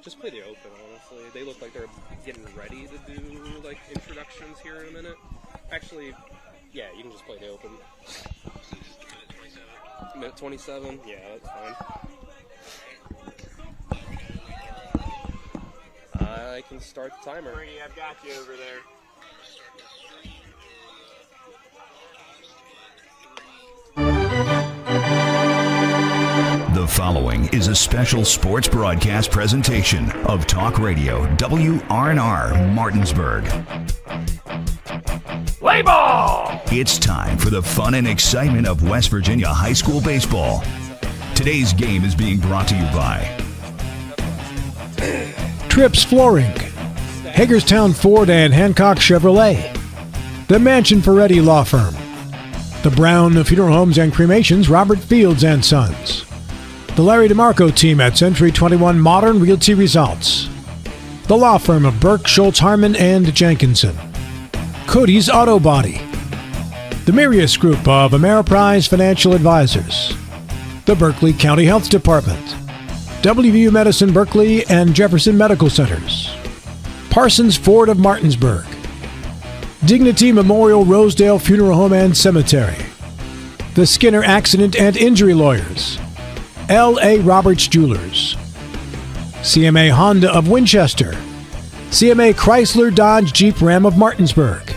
Just play the open, honestly. They look like they're getting ready to do, like, introductions here in a minute. Actually, yeah, you can just play the open. Minute 27? Yeah, that's fine. I can start the timer. Brady, I've got you over there. The following is a special sports broadcast presentation of Talk Radio WRNR Martinsburg. Play ball! It's time for the fun and excitement of West Virginia high school baseball. Today's game is being brought to you by Trips Flooring, Hagerstown Ford and Hancock Chevrolet, the Mansion Ferretti Law Firm, the Brown Funeral Homes and Cremations, Robert Fields and Sons, the Larry DeMarco team at Century 21 Modern Realty Results, the law firm of Burke, Schultz, Harmon, and Jenkinson, Cody's Auto Body, the Mirius Group of Ameriprise Financial Advisors, the Berkeley County Health Department, WVU Medicine Berkeley and Jefferson Medical Centers, Parsons Ford of Martinsburg, Dignity Memorial Rosedale Funeral Home and Cemetery, the Skinner Accident and Injury Lawyers, L.A. Roberts Jewelers, CMA Honda of Winchester, CMA Chrysler Dodge Jeep Ram of Martinsburg,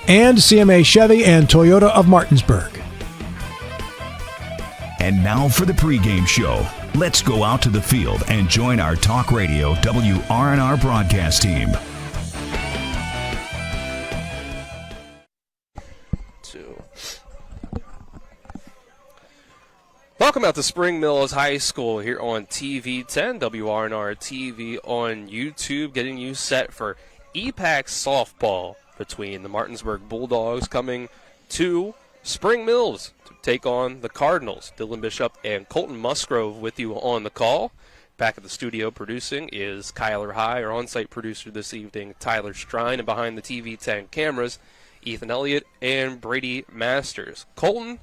and CMA Chevy and Toyota of Martinsburg. And now for the pregame show. Let's go out to the field and join our Talk Radio WRNR broadcast team. Welcome out to Spring Mills High School here on TV 10, WRNR TV on YouTube, getting you set for EPAC softball between the Martinsburg Bulldogs coming to Spring Mills to take on the Cardinals. Dylan Bishop and Colton Musgrove with you on the call. Back at the studio producing is Kyler High, our on-site producer this evening, Tyler Strine, and behind the TV 10 cameras, Ethan Elliott and Brady Masters. Colton,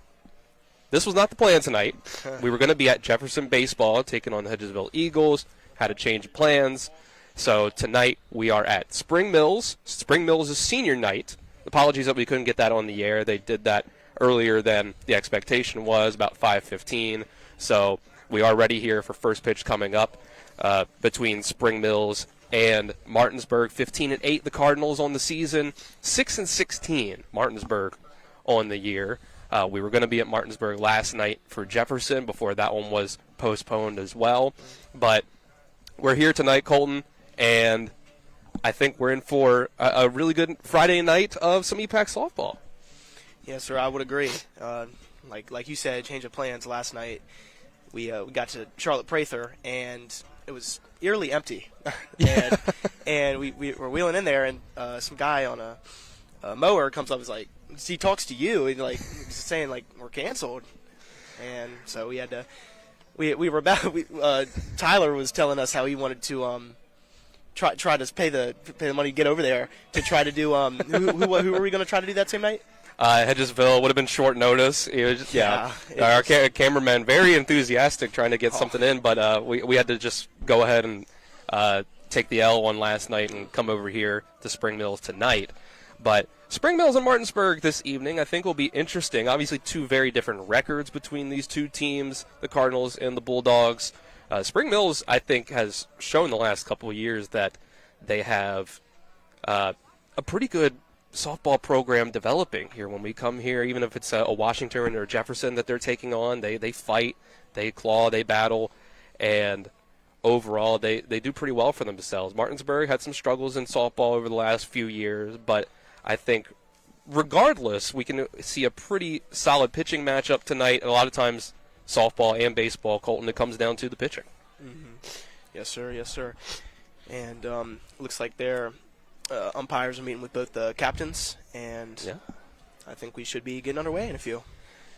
this was not the plan tonight. We were going to be at Jefferson Baseball taking on the Hedgesville Eagles, had to change plans. So tonight we are at Spring Mills. Spring Mills is senior night. Apologies that we couldn't get that on the air. They did that earlier than the expectation was, about 5:15. So we are ready here for first pitch coming up between Spring Mills and Martinsburg. 15-8 the Cardinals on the season, 6-16 Martinsburg on the year. We were going to be at Martinsburg last night for Jefferson before that one was postponed as well. But we're here tonight, Colton, and I think we're in for a really good Friday night of some EPAC softball. Yes, sir, I would agree. Like you said, change of plans last night. We got to Charlotte Prather, and it was eerily empty. and we were wheeling in there, and some guy on a mower comes up and is like, he talks to you and like saying like we're canceled, and so we had to. We were about. Tyler was telling us how he wanted to try to pay the money to get over there to try to do who were we going to try to do that same night? Hedgesville would have been short notice. It was just, our cameraman very enthusiastic trying to get something in, but we had to just go ahead and take the L on last night and come over here to Spring Mills tonight. But Spring Mills and Martinsburg this evening I think will be interesting. Obviously two very different records between these two teams, the Cardinals and the Bulldogs. Spring Mills I think has shown the last couple of years that they have a pretty good softball program developing here. When we come here, even if it's a Washington or Jefferson that they're taking on, they fight, they claw, they battle, and overall they do pretty well for themselves. Martinsburg had some struggles in softball over the last few years, but I think regardless, we can see a pretty solid pitching matchup tonight. A lot of times, softball and baseball, Colton, it comes down to the pitching. Mm-hmm. Yes, sir. Yes, sir. And looks like their umpires are meeting with both the captains, and I think we should be getting underway in a few.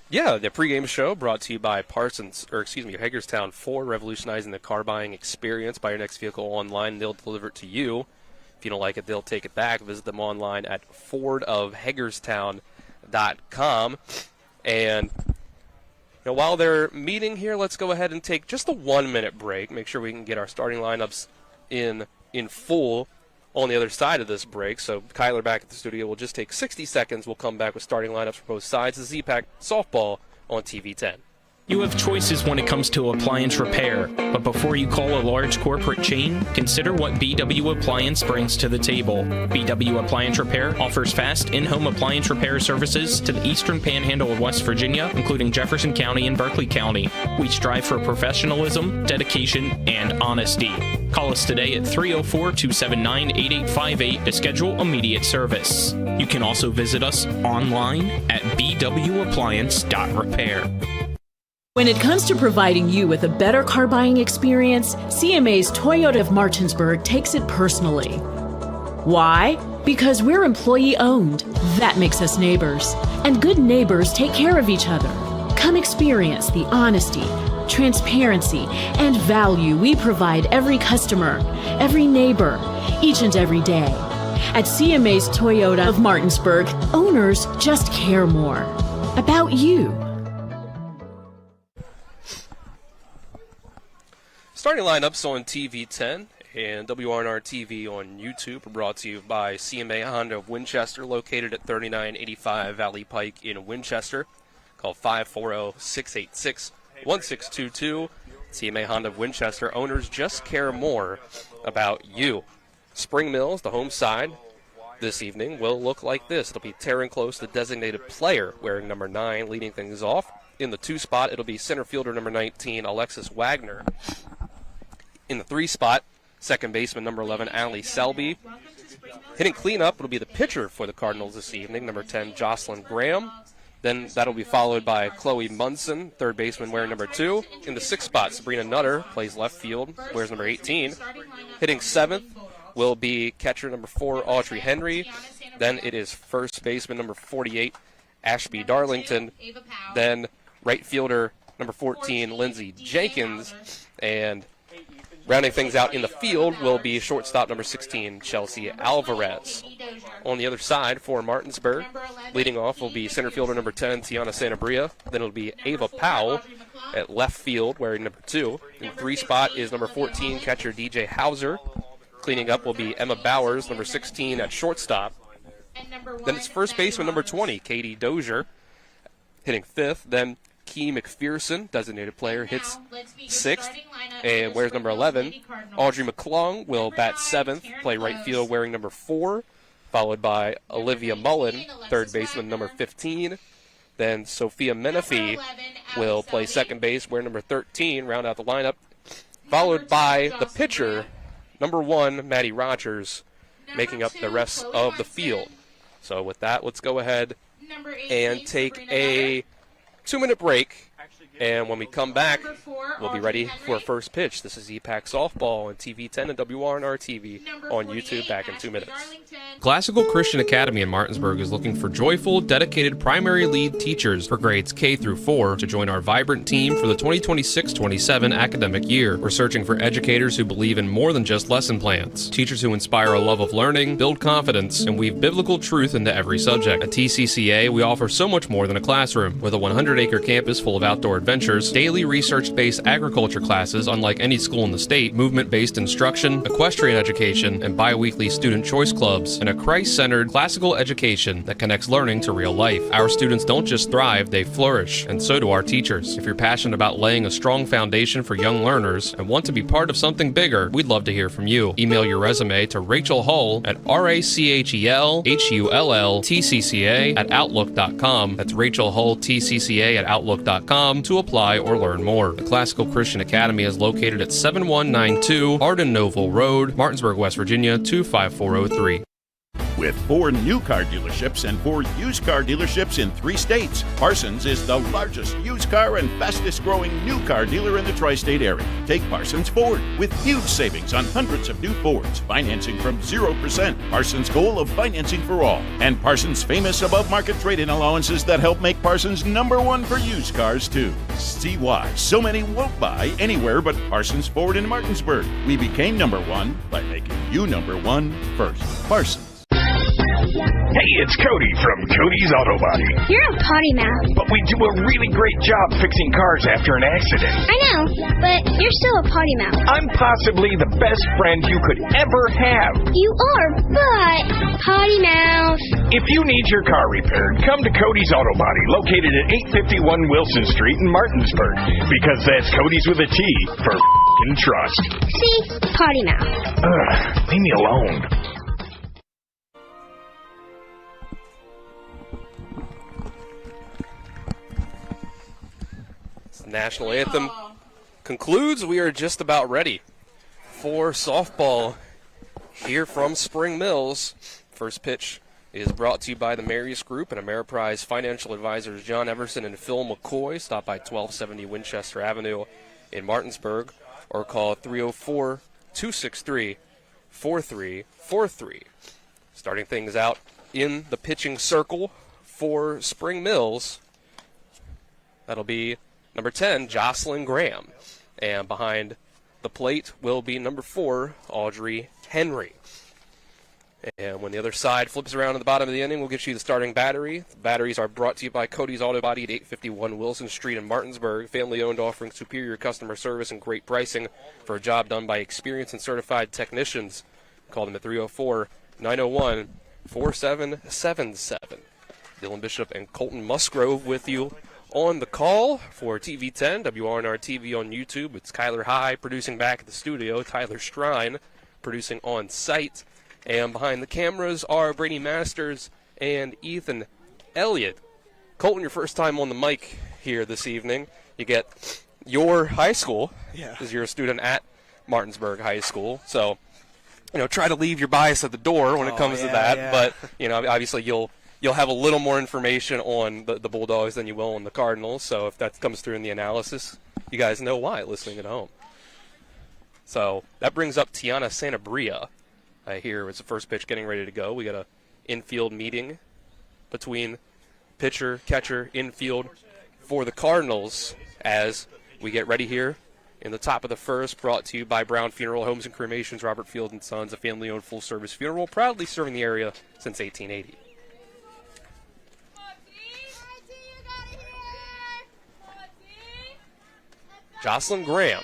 Yeah, the pregame show brought to you by Hagerstown Ford, revolutionizing the car buying experience. Buy your next vehicle online, and they'll deliver it to you. If you don't like it, they'll take it back. Visit them online at fordofhagerstown.com. And while they're meeting here, let's go ahead and take just a 1-minute break. Make sure we can get our starting lineups in full on the other side of this break. So Kyler back at the studio. We'll just take 60 seconds. We'll come back with starting lineups for both sides. This is EPAC softball on TV 10. You have choices when it comes to appliance repair, but before you call a large corporate chain, consider what BW Appliance brings to the table. BW Appliance Repair offers fast in-home appliance repair services to the eastern panhandle of West Virginia, including Jefferson County and Berkeley County. We strive for professionalism, dedication, and honesty. Call us today at 304-279-8858 to schedule immediate service. You can also visit us online at bwappliance.repair. When it comes to providing you with a better car buying experience, CMA's Toyota of Martinsburg takes it personally. Why? Because we're employee owned. That makes us neighbors. And good neighbors take care of each other. Come experience the honesty, transparency, and value we provide every customer, every neighbor, each and every day. At CMA's Toyota of Martinsburg, owners just care more about you. Starting lineups on TV 10 and WRNR TV on YouTube are brought to you by CMA Honda of Winchester, located at 3985 Valley Pike in Winchester. Call 540-686-1622. CMA Honda of Winchester. Owners just care more about you. Spring Mills, the home side, this evening will look like this. It'll be Taryn Close, the designated player, wearing number 9, leading things off. In the 2 spot, it'll be center fielder number 19, Alexis Wagner. In the 3 spot, second baseman number 11, Allie Selby. Hitting cleanup, it'll be the pitcher for the Cardinals this evening, number 10, Jocelyn Graham. Then that'll be followed by Chloe Munson, third baseman wearing number 2. In the 6th spot, Sabrina Nutter plays left field, wears number 18. Hitting 7th will be catcher number 4, Audrey Henry. Then it is first baseman number 48, Ashby Darlington. Then right fielder number 14, Lindsey Jenkins. And rounding things out in the field will be shortstop number 16, Chelsea Alvarez. On the other side for Martinsburg, leading off will be center fielder number 10, Tiana Santabria. Then it'll be Ava Powell at left field, wearing number 2. In the 3 spot is number 14, catcher DJ Hauser. Cleaning up will be Emma Bowers, number 16 at shortstop. Then it's first baseman number 20, Katie Dozier, hitting 5th. Then Key McPherson, designated player, hits 6th and wears number 11. Audrey McClung will bat 7th, play right field wearing number 4, followed by Olivia Mullen, third baseman number 15. Then Sophia Menifee will play second base wearing number 13, round out the lineup, followed by the pitcher, number 1, Maddie Rogers, making up the rest of the field. So with that, let's go ahead and take a 2-minute break, and when we come back, we'll be ready for first pitch. This is EPAC softball on TV 10 and WRNR TV on YouTube. Back in 2 minutes. Classical Christian Academy in Martinsburg is looking for joyful, dedicated primary lead teachers for grades K through 4 to join our vibrant team for the 2026-27 academic year. We're searching for educators who believe in more than just lesson plans, teachers who inspire a love of learning, build confidence, and weave biblical truth into every subject. At TCCA, we offer so much more than a classroom. With a 100-acre campus full of outdoor adventures, daily research-based agriculture classes unlike any school in the state, movement-based instruction, equestrian education, and bi-weekly student choice clubs, and a Christ-centered classical education that connects learning to real life. Our students don't just thrive, they flourish, and so do our teachers. If you're passionate about laying a strong foundation for young learners and want to be part of something bigger, we'd love to hear from you. Email your resume to Rachel Hull at RachelHullTCCA@outlook.com. That's Rachel Hull TCCA@outlook.com to apply or learn more. The Classical Christian Academy is located at 7192 Arden Novel Road, Martinsburg, West Virginia 25403. With 4 new car dealerships and 4 used car dealerships in 3 states, Parsons is the largest used car and fastest growing new car dealer in the tri-state area. Take Parsons Ford with huge savings on hundreds of new Fords, financing from 0%. Parsons' goal of financing for all, and Parsons' famous above market trade-in allowances that help make Parsons #1 for used cars too. See why so many won't buy anywhere but Parsons Ford in Martinsburg. We became #1 by making you #1 first. Parsons. Hey, it's Cody from Cody's Auto Body. You're a potty mouth. But we do a really great job fixing cars after an accident. I know, but you're still a potty mouth. I'm possibly the best friend you could ever have. You are, but potty mouth. If you need your car repaired, come to Cody's Auto Body, located at 851 Wilson Street in Martinsburg. Because that's Cody's with a T for f***ing trust. See? Potty mouth. Ugh, leave me alone. National anthem concludes. We are just about ready for softball here from Spring Mills. First pitch is brought to you by the Marius Group and Ameriprise Financial Advisors John Everson and Phil McCoy. Stop by 1270 Winchester Avenue in Martinsburg or call 304-263-4343. Starting things out in the pitching circle for Spring Mills, that'll be number 10, Jocelyn Graham. And behind the plate will be number 4, Audrey Henry. And when the other side flips around at the bottom of the inning, we'll get you the starting battery. The batteries are brought to you by Cody's Auto Body at 851 Wilson Street in Martinsburg. Family-owned, offering superior customer service and great pricing for a job done by experienced and certified technicians. Call them at 304-901-4777. Dylan Bishop and Colton Musgrove with you on the call for TV10, WRNR TV on YouTube. It's Kyler High producing back at the studio, Tyler Strine producing on site, and behind the cameras are Brady Masters and Ethan Elliott. Colton, your first time on the mic here this evening. You get your high school, because you're a student at Martinsburg High School, so try to leave your bias at the door when it comes to that, but obviously you'll have a little more information on the Bulldogs than you will on the Cardinals. So if that comes through in the analysis, you guys know why listening at home. So that brings up Tiana Sanabria. Here is the first pitch getting ready to go. We got a infield meeting between pitcher, catcher, infield for the Cardinals as we get ready here in the top of the first, brought to you by Brown Funeral Homes and Cremations, Robert Field & Sons, a family-owned full-service funeral, proudly serving the area since 1880. Jocelyn Graham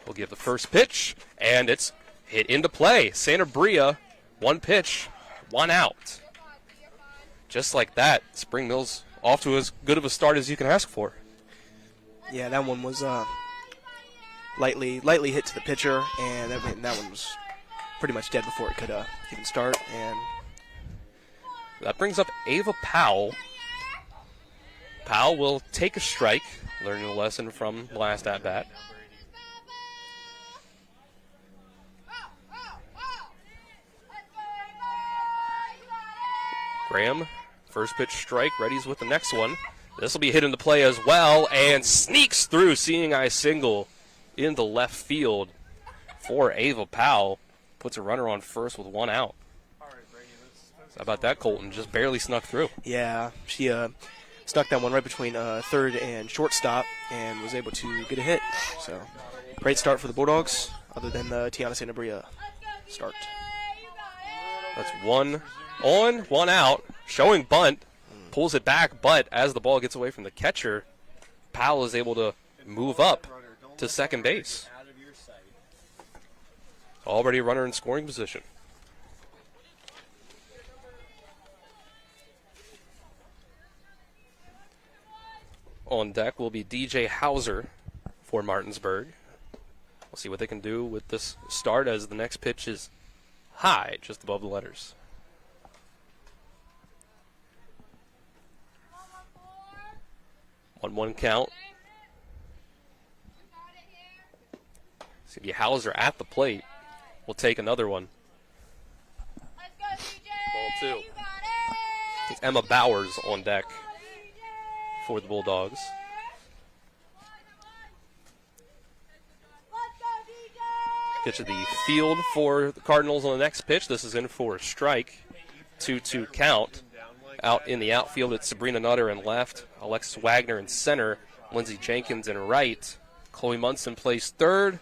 will give the first pitch, and it's hit into play. Sanabria, one pitch, one out. Just like that, Spring Mills off to as good of a start as you can ask for. Yeah, that one was lightly hit to the pitcher, and that one was pretty much dead before it could even start. And that brings up Ava Powell. Powell will take a strike, learning a lesson from last at-bat. Graham, first pitch strike, readies with the next one. This will be hit into play as well and sneaks through, seeing eye single into left field for Ava Powell. Puts a runner on first with one out. How about that, Colton? Just barely snuck through. Yeah, she snuck that one right between third and shortstop and was able to get a hit. So, great start for the Bulldogs, other than the Tiana Sanabria start. That's one on, one out, showing bunt, pulls it back, but as the ball gets away from the catcher, Powell is able to move up to second base. Already a runner in scoring position. On deck will be DJ Hauser for Martinsburg. We'll see what they can do with this start as the next pitch is high, just above the letters. One count. It's going to be Hauser at the plate. We'll take another one. Ball two. It's Emma Bowers on deck for the Bulldogs. Get to the field for the Cardinals on the next pitch. This is in for a strike. 2-2 count. Out in the outfield, it's Sabrina Nutter in left, Alexis Wagner in center, Lindsey Jenkins in right. Chloe Munson plays third,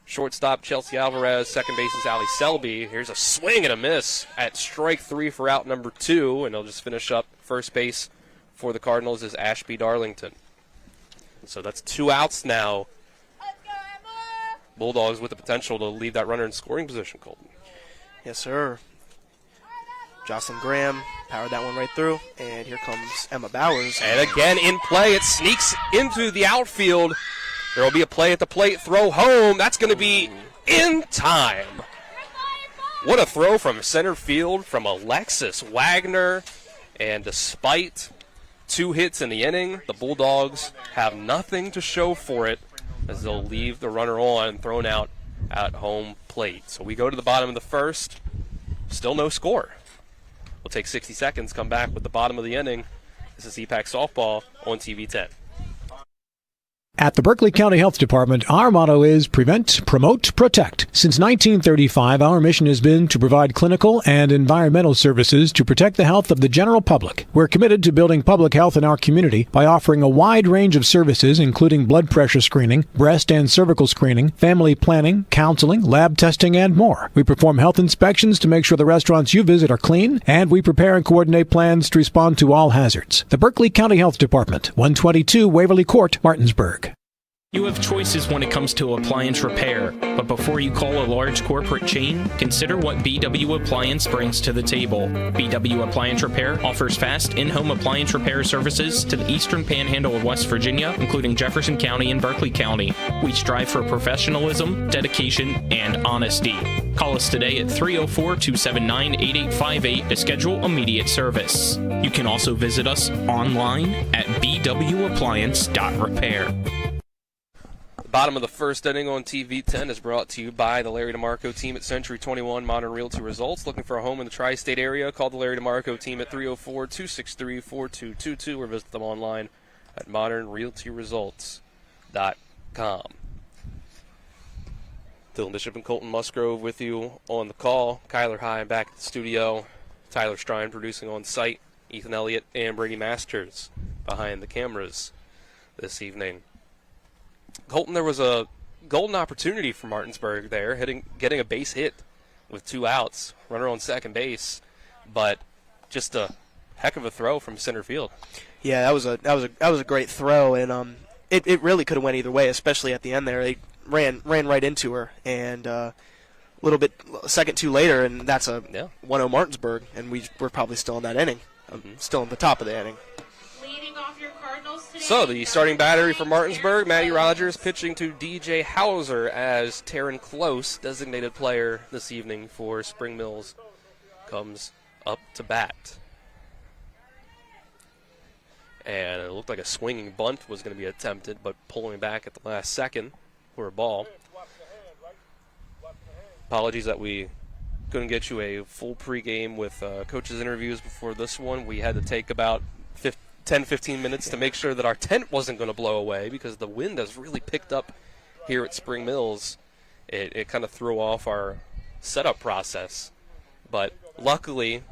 Shortstop Chelsea Alvarez, second baseman Ali Selby. Here's a swing and a miss at strike 3 for out number 2, and they'll just finish up first base for the Cardinals is Ashby Darlington. So that's 2 outs now. Bulldogs with the potential to leave that runner in scoring position, Colton. Yes, sir. Jocelyn Graham powered that one right through, and here comes Emma Bowers. And again in play, it sneaks into the outfield. There will be a play at the plate, throw home. That's going to be in time. What a throw from center field from Alexis Wagner. And despite 2 hits in the inning, the Bulldogs have nothing to show for it as they'll leave the runner on, thrown out at home plate. So we go to the bottom of the first. Still no score. We'll take 60 seconds, come back with the bottom of the inning. This is EPAC Softball on TV 10. At the Berkeley County Health Department, our motto is prevent, promote, protect. Since 1935, our mission has been to provide clinical and environmental services to protect the health of the general public. We're committed to building public health in our community by offering a wide range of services, including blood pressure screening, breast and cervical screening, family planning, counseling, lab testing, and more. We perform health inspections to make sure the restaurants you visit are clean, and we prepare and coordinate plans to respond to all hazards. The Berkeley County Health Department, 122 Waverly Court, Martinsburg. You have choices when it comes to appliance repair, but before you call a large corporate chain, consider what BW Appliance brings to the table. BW Appliance Repair offers fast in-home appliance repair services to the eastern panhandle of West Virginia, including Jefferson County and Berkeley County. We strive for professionalism, dedication, and honesty. Call us today at 304-279-8858 to schedule immediate service. You can also visit us online at bwappliance.repair. Bottom of the first inning on TV 10 is brought to you by the Larry DeMarco team at Century 21 Modern Realty Results. Looking for a home in the tri-state area? Call the Larry DeMarco team at 304-263-4222 or visit them online at modernrealtyresults.com. Dylan Bishop and Colton Musgrove with you on the call. Kyler High back at the studio. Tyler Strine producing on site. Ethan Elliott and Brady Masters behind the cameras this evening. Colton, there was a golden opportunity for Martinsburg there, getting a base hit with 2 outs, runner on second base, but just a heck of a throw from center field. Yeah, that was a great throw, and it really could have went either way, especially at the end there. They ran right into her, and a second too later, and that's a 1-0 Martinsburg, and we're probably still in that inning, still in the top of the inning. So the starting battery for Martinsburg, Matty Rogers pitching to DJ Hauser as Taryn Close, designated player this evening for Spring Mills, comes up to bat. And it looked like a swinging bunt was going to be attempted, but pulling back at the last second for a ball. Apologies that we couldn't get you a full pregame with coaches' interviews before this one. We had to take about 10-15 minutes to make sure that our tent wasn't going to blow away because the wind has really picked up here at Spring Mills. It kind of threw off our setup process. But luckily,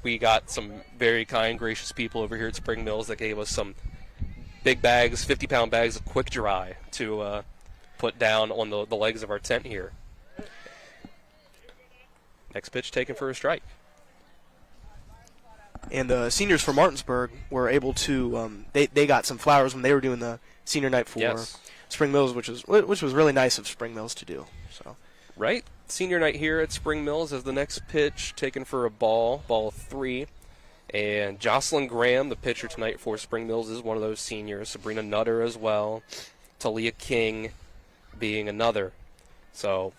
we got some very kind, gracious people over here at Spring Mills that gave us some big bags, 50-pound bags of quick dry to put down on the legs of our tent here. Next pitch taken for a strike. And the seniors for Martinsburg were able to they got some flowers when they were doing the senior night for Spring Mills, which was really nice of Spring Mills to do. So right, senior night here at Spring Mills as the next pitch taken for a ball 3. And Jocelyn Graham, the pitcher tonight for Spring Mills, is one of those seniors. Sabrina Nutter as well. Talia King being another. So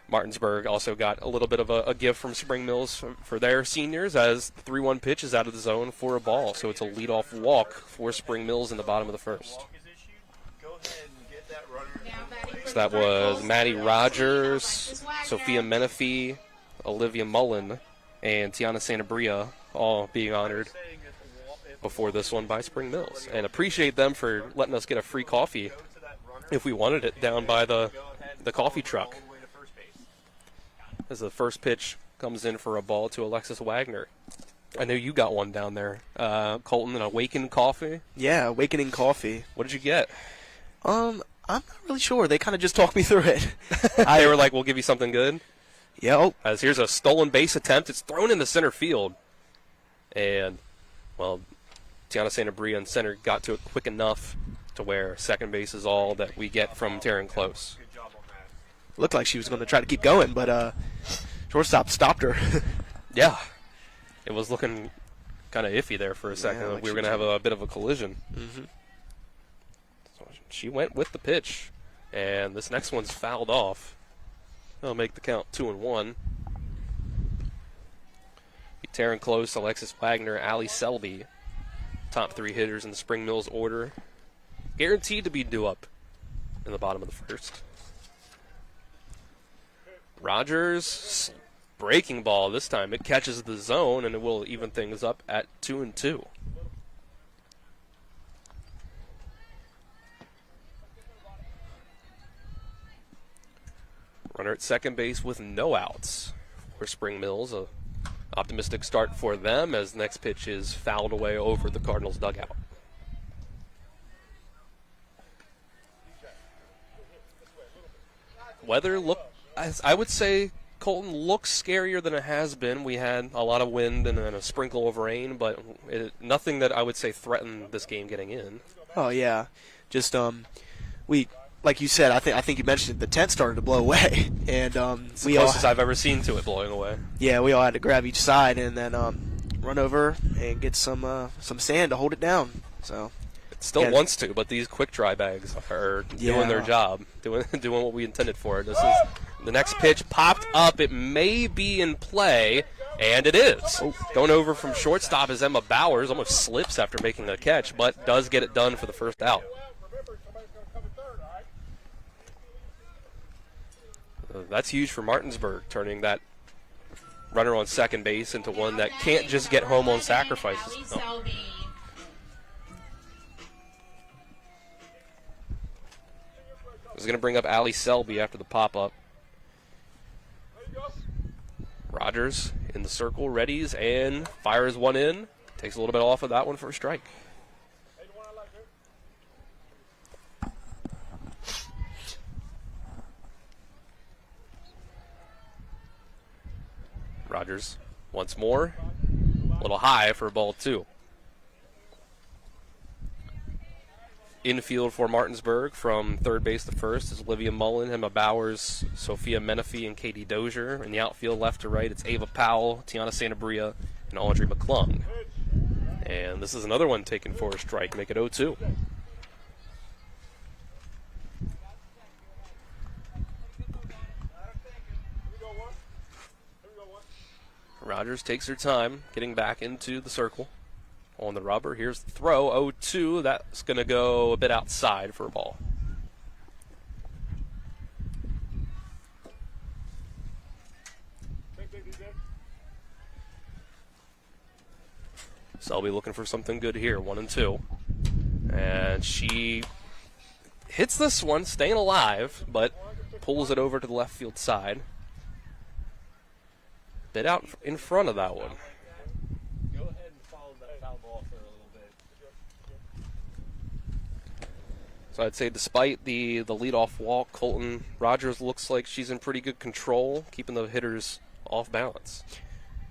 Martinsburg also got a little bit of a gift from Spring Mills for their seniors as the 3-1 pitch is out of the zone for a ball. So it's a leadoff walk for Spring Mills in the bottom of the first. So that was Maddie Rogers, Sophia Menifee, Olivia Mullen, and Tiana Santabria all being honored before this one by Spring Mills. And appreciate them for letting us get a free coffee if we wanted it down by the coffee truck. As the first pitch comes in for a ball to Alexis Wagner. I know you got one down there, Colton, an Awakened coffee. Yeah, Awakening coffee. What did you get? I'm not really sure. They kind of just talked me through it. They were like, we'll give you something good. Yeah. As here's a stolen base attempt. It's thrown into center field. And, well, Tiana Santabria in center got to it quick enough to where second base is all that we get from Taryn Close. Looked like she was going to try to keep going, but shortstop stopped her. Yeah. It was looking kind of iffy there for a second. Yeah, like we were going to have a bit of a collision. Mm-hmm. So she went with the pitch, and this next one's fouled off. They'll make the count 2-1. Taryn Close, Alexis Wagner, Allie Selby, top 3 hitters in the Spring Mills order, guaranteed to be due up in the bottom of the first. Rogers, breaking ball this time. It catches the zone, and it will even things up at 2-2. Runner at second base with no outs for Spring Mills. A optimistic start for them as the next pitch is fouled away over the Cardinals dugout. Weather I would say Colton looks scarier than it has been. We had a lot of wind and then a sprinkle of rain, but nothing that I would say threatened this game getting in. Oh yeah, just we. Like you said, I think you mentioned it, the tent started to blow away, and it's the closest I've ever seen to it blowing away. Yeah, we all had to grab each side and then run over and get some sand to hold it down. So it still wants to, but these quick dry bags are doing their job, doing what we intended for it. This is the next pitch popped up. It may be in play, and it is. Going over from shortstop is Emma Bowers. Almost slips after making the catch, but does get it done for the first out. That's huge for Martinsburg, turning that runner on second base into one that can't just get home on sacrifices. No. I was going to bring up Allie Selby after the pop-up. Rogers in the circle, readies, and fires one in. Takes a little bit off of that one for a strike. Rogers once more, a little high for ball 2. Infield for Martinsburg from third base to first is Olivia Mullen, Emma Bowers, Sophia Menifee, and Katie Dozier. In the outfield, left to right, it's Ava Powell, Tiana Santabria, and Audrey McClung. And this is another one taken for a strike, make it 0-2. Rogers takes her time getting back into the circle. On the rubber, here's the throw, 0-2. That's going to go a bit outside for a ball. Selby looking for something good here, 1-2. And she hits this one, staying alive, but pulls it over to the left field side. Bit out in front of that one. Go ahead and follow that foul ball for a little bit. So I'd say despite the leadoff walk, Colton Rogers looks like she's in pretty good control, keeping the hitters off balance.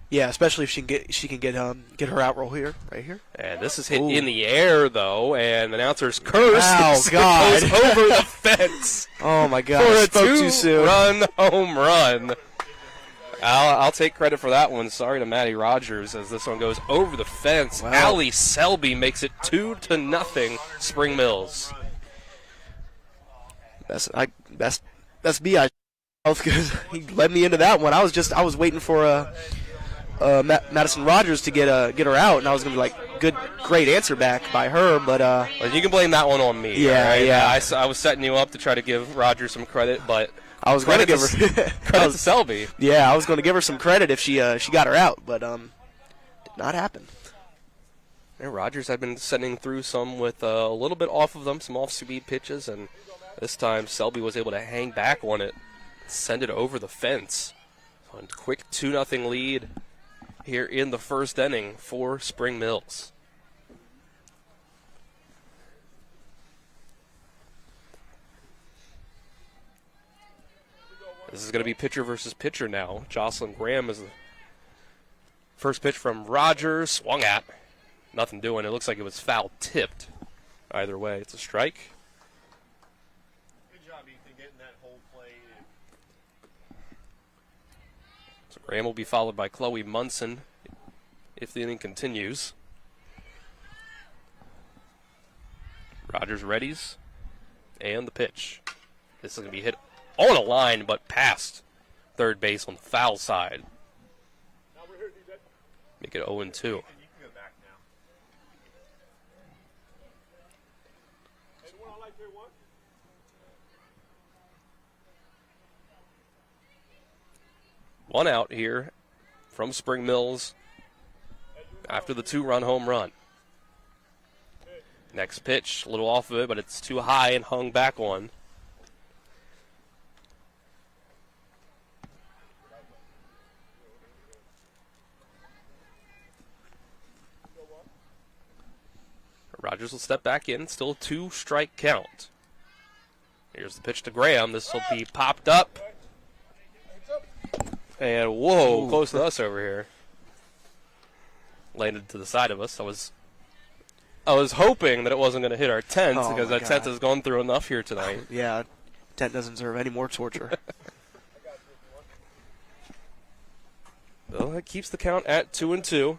Yeah, especially if she can get her out roll here, right here. And this is hit in the air though, and the announcer's curse. Oh God! Goes over the fence. Oh my God! For a Spoke too soon. 2-run home run. I'll take credit for that one. Sorry to Maddie Rogers as this one goes over the fence. Wow. Allie Selby makes it 2-0 Spring Mills. Best B I because he led me into that one. I was waiting for Madison Rogers to get her out, and I was gonna be like, great answer back by her, but well, you can blame that one on me. Yeah, right? yeah. I was setting you up to try to give Rogers some credit, but I was going to give her credit to Selby. Yeah, I was going to give her some credit if she got her out, but did not happen. And Rogers had been sending through some with a little bit off of them, some off-speed pitches, and this time Selby was able to hang back on it, send it over the fence. So a quick 2-0 lead here in the first inning for Spring Mills. This is going to be pitcher versus pitcher now. Jocelyn Graham is the first pitch from Rogers. Swung at. Nothing doing. It looks like it was foul tipped. Either way, it's a strike. Good job, Ethan, getting that whole play in. So Graham will be followed by Chloe Munson if the inning continues. Rogers readies. And the pitch. This is going to be hit on a line, but past third base on the foul side. Make it 0-2. One out here from Spring Mills after the 2-run home run. Next pitch, a little off of it, but it's too high and hung back on. Rogers will step back in, still a 2-strike count. Here's the pitch to Graham. This will be popped up. And whoa, close to us over here. Landed to the side of us. I was hoping that it wasn't going to hit our tent because our tent has gone through enough here tonight. Yeah, tent doesn't deserve any more torture. Well, that keeps the count at 2-2.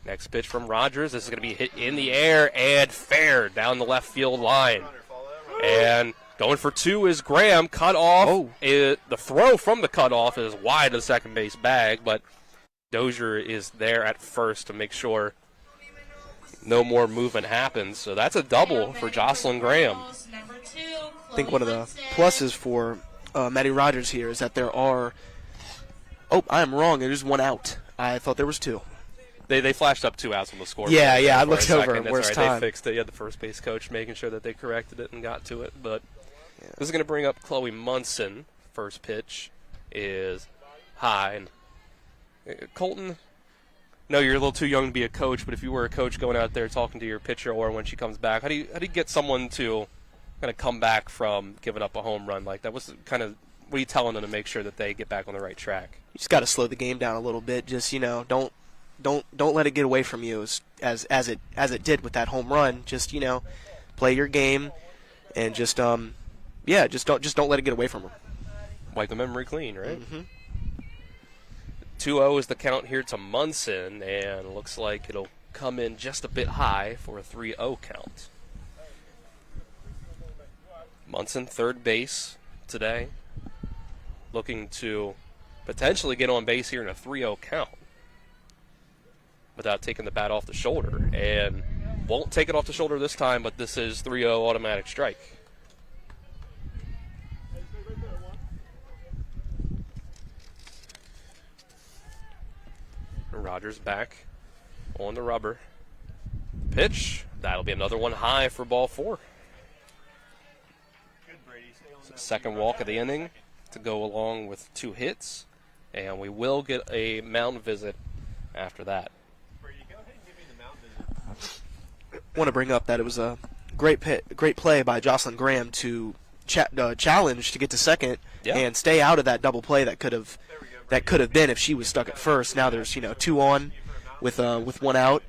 Next pitch from Rogers. This is going to be hit in the air and fair down the left field line. And going for 2 is Graham. Cut off. The throw from the cutoff is wide of the second base bag, but Dozier is there at first to make sure no more movement happens. So that's a double for Jocelyn Graham. I think one of the pluses for Maddie Rogers here is that there are... Oh, I am wrong. There's 1 out. I thought there was 2. They flashed up 2 outs on the scoreboard. Yeah, I looked over. Where's time? They fixed it. You had the first base coach making sure that they corrected it and got to it. But this is going to bring up Chloe Munson. First pitch is high. And Colton, no, you're a little too young to be a coach, but if you were a coach going out there talking to your pitcher or when she comes back, how do you get someone to kind of come back from giving up a home run like that? What are you telling them to make sure that they get back on the right track? You just got to slow the game down a little bit. Just, don't let it get away from you as it did with that home run. Just, play your game and just don't let it get away from them. Wipe the memory clean, right? Mm-hmm. 2-0 is the count here to Munson, and it looks like it'll come in just a bit high for a 3-0 count. Munson, third base today, looking to potentially get on base here in a 3-0 count without taking the bat off the shoulder. And won't take it off the shoulder this time, but this is 3-0 automatic strike. Rogers back on the rubber. Pitch. That'll be another one high for ball 4. So second walk of the inning to go along with 2 hits. And we will get a mound visit after that. I want to bring up that it was a great play by Jocelyn Graham to challenge to get to second and stay out of that double play that could have been if she was stuck at first. Now there's 2 on with 1 out,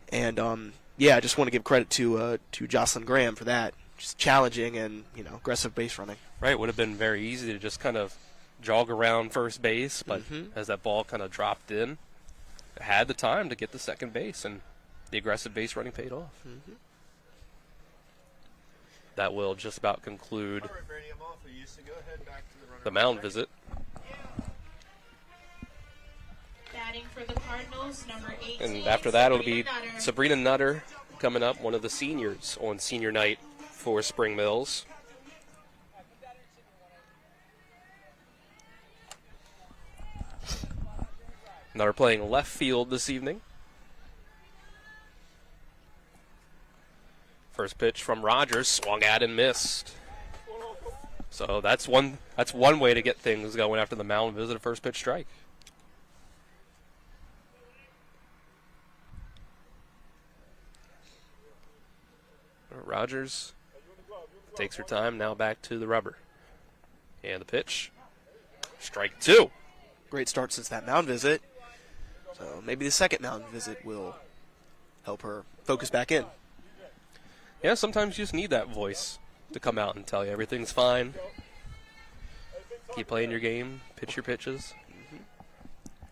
and I just want to give credit to Jocelyn Graham for that, just challenging and aggressive base running. Right, would have been very easy to just kind of jog around first base, but as that ball kind of dropped in, had the time to get to second base, and the aggressive base running paid off. That will just about conclude the mound visit. Batting for the Cardinals, number 18, and after that, it'll be Sabrina Nutter coming up, one of the seniors on senior night for Spring Mills. Nutter playing left field this evening. First pitch from Rogers, swung at and missed. So that's one way to get things going after the mound visit, a first pitch strike. Rogers takes her time, now back to the rubber. And the pitch. Strike 2. Great start since that mound visit. So maybe the second mound visit will help her focus back in. Yeah, sometimes you just need that voice to come out and tell you everything's fine. Keep playing your game, pitch your pitches.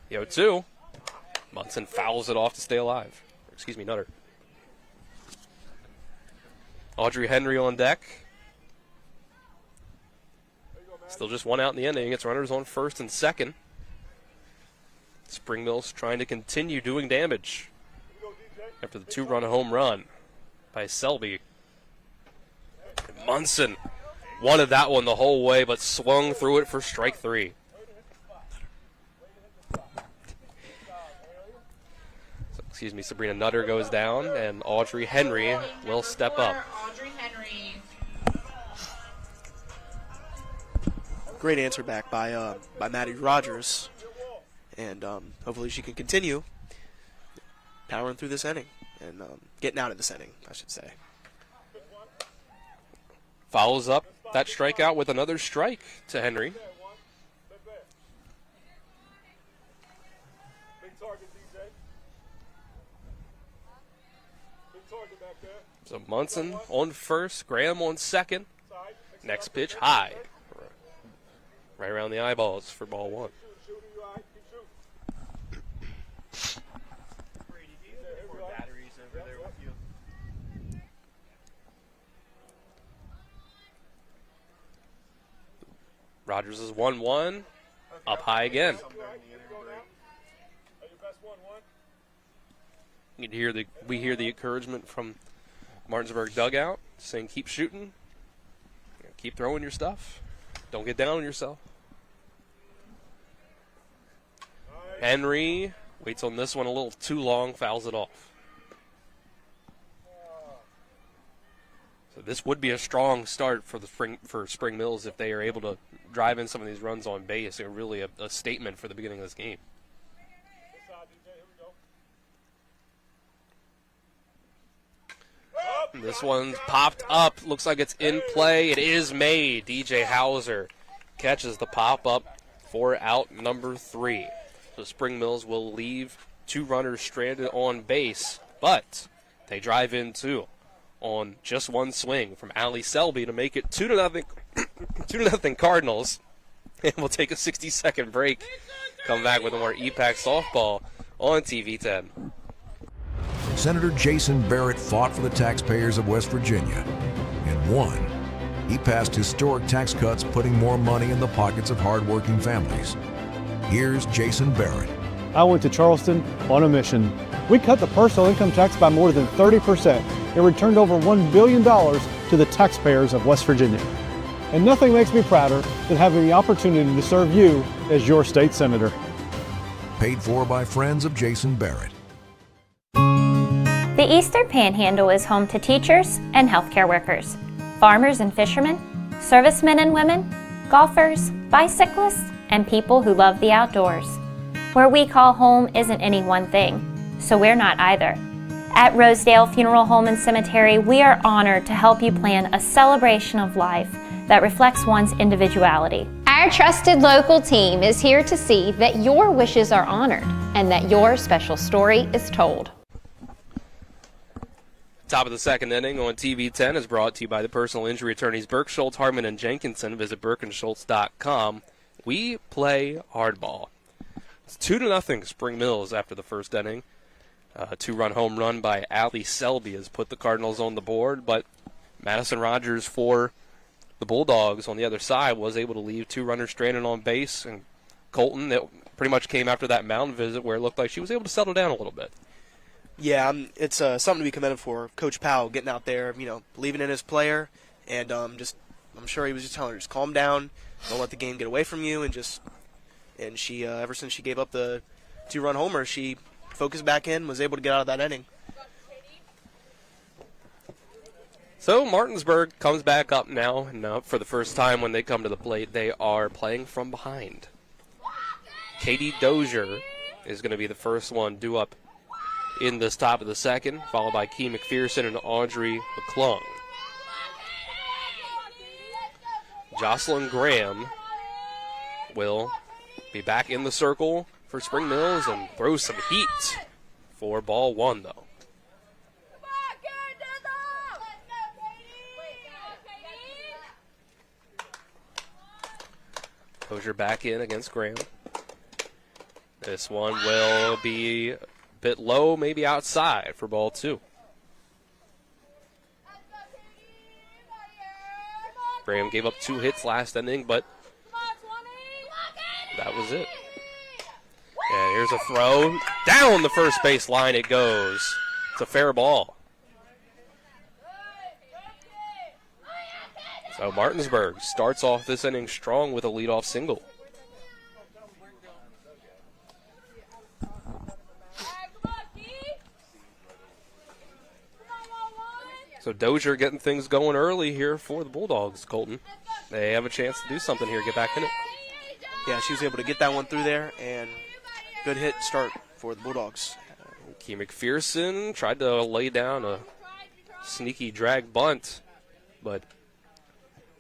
The 0-2. Munson fouls it off to stay alive. Excuse me, Nutter. Audrey Henry on deck. Still just one out in the inning. It's runners on first and second. Spring Mills trying to continue doing damage after the 2-run home run by Selby. Munson wanted that one the whole way, but swung through it for strike 3. So, excuse me, Sabrina Nutter goes down, and Audrey Henry will step up. Audrey Henry. Great answer back by Maddie Rogers. And hopefully she can continue powering through this inning and getting out of this inning, I should say. Follows up that strikeout with another strike to Henry. So Munson on first, Graham on second. Next pitch high. Right around the eyeballs for ball 1. Rogers is 1-1. Up high again. We hear the encouragement from Martinsburg dugout saying keep shooting. Keep throwing your stuff. Don't get down on yourself. Henry waits on this one a little too long, fouls it off. So this would be a strong start for Spring Mills if they are able to drive in some of these runs on base. They're really a statement for the beginning of this game. And this one's popped up. Looks like it's in play. It is made. DJ Hauser catches the pop-up for out number 3. So Spring Mills will leave 2 runners stranded on base, but they drive in 2 on just one swing from Allie Selby to make it 2-0 2-0 Cardinals. And we'll take a 60-second break. Come back with more EPAC softball on TV 10. Senator Jason Barrett fought for the taxpayers of West Virginia and won. He passed historic tax cuts, putting more money in the pockets of hardworking families. Here's Jason Barrett. I went to Charleston on a mission. We cut the personal income tax by more than 30% and returned over $1 billion to the taxpayers of West Virginia. And nothing makes me prouder than having the opportunity to serve you as your state senator. Paid for by friends of Jason Barrett. The Eastern Panhandle is home to teachers and healthcare workers, farmers and fishermen, servicemen and women, golfers, bicyclists, and people who love the outdoors. Where we call home isn't any one thing, so we're not either. At Rosedale Funeral Home and Cemetery, we are honored to help you plan a celebration of life that reflects one's individuality. Our trusted local team is here to see that your wishes are honored and that your special story is told. Top of the second inning on TV 10 is brought to you by the personal injury attorneys Burke, Schultz, Hartman, and Jenkinson. Visit burkeandschultz.com. We play hardball. It's 2-0 Spring Mills after the first inning. A 2-run home run by Allie Selby has put the Cardinals on the board, but Madison Rogers for the Bulldogs on the other side was able to leave 2 runners stranded on base, and Colton, that pretty much came after that mound visit where it looked like she was able to settle down a little bit. Yeah, it's something to be commended for. Coach Powell getting out there, believing in his player, and I'm sure he was just telling her, just calm down, don't let the game get away from you, and she, ever since she gave up the 2-run homer, she focused back in, was able to get out of that inning. So Martinsburg comes back up now, and for the first time when they come to the plate, they are playing from behind. Katie Dozier is going to be the first one due up in this top of the second, followed by Key McPherson and Audrey McClung. Jocelyn Graham will be back in the circle for Spring Mills and throw some heat for ball 1, though. Dozier back in against Graham. This one will be a bit low, maybe outside for ball 2. Graham gave up 2 hits last inning, but that was it. And here's a throw. Down the first base line it goes. It's a fair ball. So Martinsburg starts off this inning strong with a leadoff single. So Dozier getting things going early here for the Bulldogs, Colton. They have a chance to do something here, get back in it. Yeah, she was able to get that one through there, and good hit start for the Bulldogs. Key McPherson tried to lay down a sneaky drag bunt, but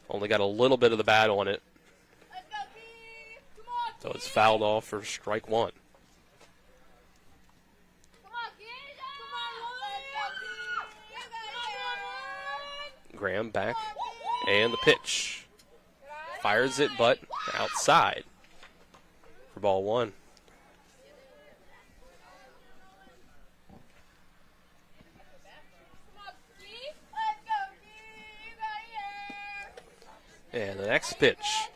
only got a little bit of the bat on it. So it's fouled off for strike 1. Graham back, and the pitch. Fires it, but outside for ball 1. And the next pitch,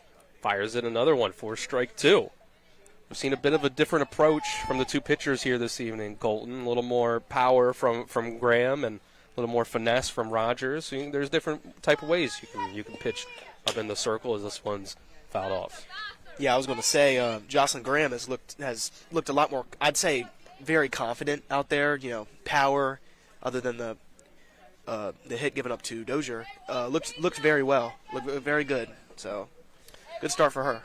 fires it another one for strike 2. We've seen a bit of a different approach from the 2 pitchers here this evening, Colton. A little more power from Graham and a little more finesse from Rogers. So there's different type of ways you can pitch up in the circle as this one's fouled off. Yeah, I was going to say Jocelyn Graham has looked a lot more, I'd say, very confident out there. You know, power, other than the hit given up to Dozier, looked very well, looked very good. So, good start for her.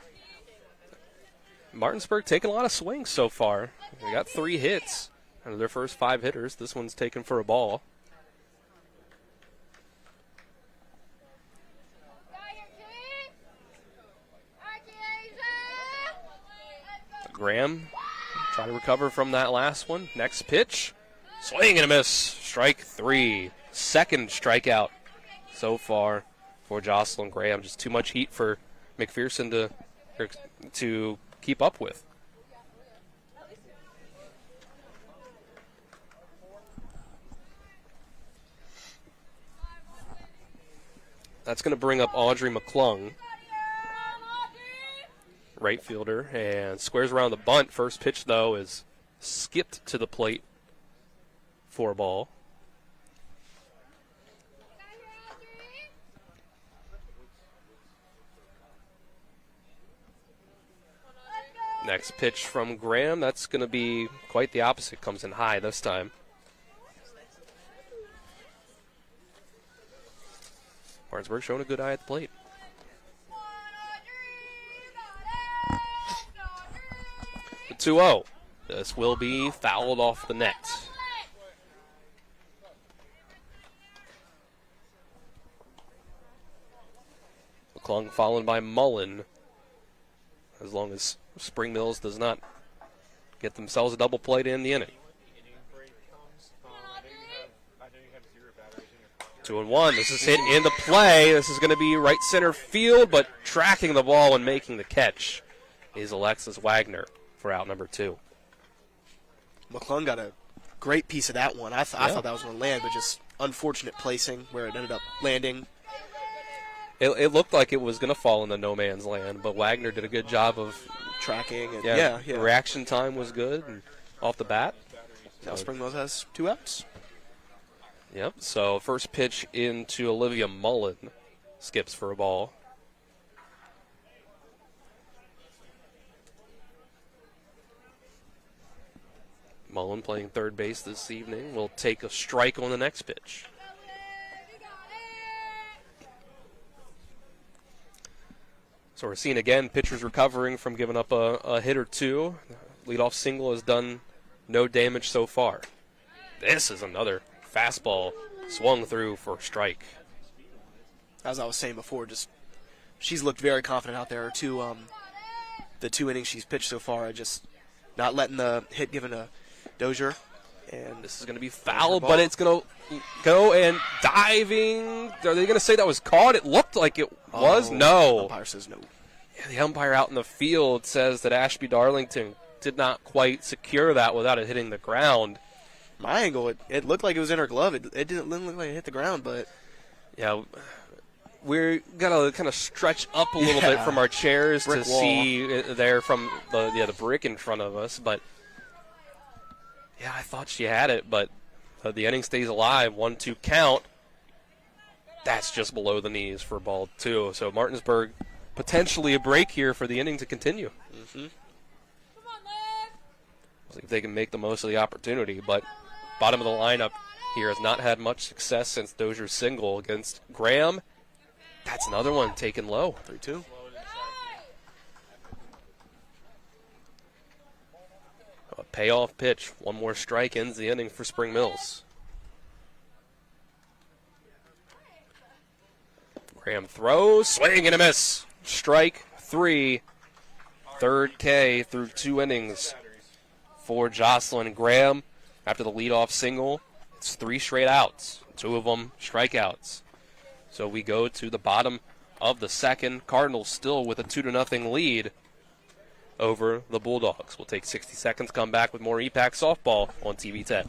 Martinsburg taking a lot of swings so far. They got 3 hits out of their first 5 hitters. This one's taken for a ball. Graham try to recover from that last one. Next pitch, swing and a miss. Strike 3. Second strikeout so far for Jocelyn Graham. Just too much heat for McPherson to keep up with. That's going to bring up Audrey McClung, right fielder, and squares around the bunt. First pitch, though, is skipped to the plate for a ball. Next pitch from Graham, that's going to be quite the opposite. Comes in high this time. Martinsburg showing a good eye at the plate. The 2-0. This will be fouled off the net. McClung followed by Mullen. As long as Spring Mills does not get themselves a double play to end the inning. 2-1. This is hit into play. This is going to be right center field, but tracking the ball and making the catch is Alexis Wagner for out number 2. McClung got a great piece of that one. I thought that was going to land, but just unfortunate placing where it ended up landing. It looked like it was going to fall into no man's land, but Wagner did a good job of tracking. And The reaction time was good and off the bat. Now Spring Mills has 2 outs. Yep, so first pitch into Olivia Mullen. Skips for a ball. Mullen playing third base this evening will take a strike on the next pitch. So we're seeing again pitchers recovering from giving up a hit or 2. Leadoff single has done no damage so far. This is another fastball swung through for a strike. As I was saying before, she's looked very confident out there. Her the 2 innings she's pitched so far, just not letting the hit given to Dozier. And this is going to be foul, but it's going to go and diving. Are they going to say that was caught? It looked like it was. No. The umpire says no. Yeah, the umpire out in the field says that Ashby Darlington did not quite secure that without it hitting the ground. My angle, it looked like it was in her glove. It didn't look like it hit the ground, but yeah, we're gonna kind of stretch up a little bit from our chairs brick to wall. see it there from the brick in front of us. But yeah, I thought she had it, but the inning stays alive. 1-2 count. That's just below the knees for ball 2. So Martinsburg potentially a break here for the inning to continue. Mm-hmm. See if they can make the most of the opportunity, but bottom of the lineup here has not had much success since Dozier's single against Graham. That's another one taken low. 3-2. A payoff pitch. One more strike ends the inning for Spring Mills. Graham throws, swing and a miss. Strike 3. Third K through 2 innings for Jocelyn Graham. After the leadoff single, it's 3 straight outs. 2 of them strikeouts. So we go to the bottom of the second. Cardinals still with a 2-0 lead over the Bulldogs. We'll take 60 seconds, come back with more EPAC softball on TV 10.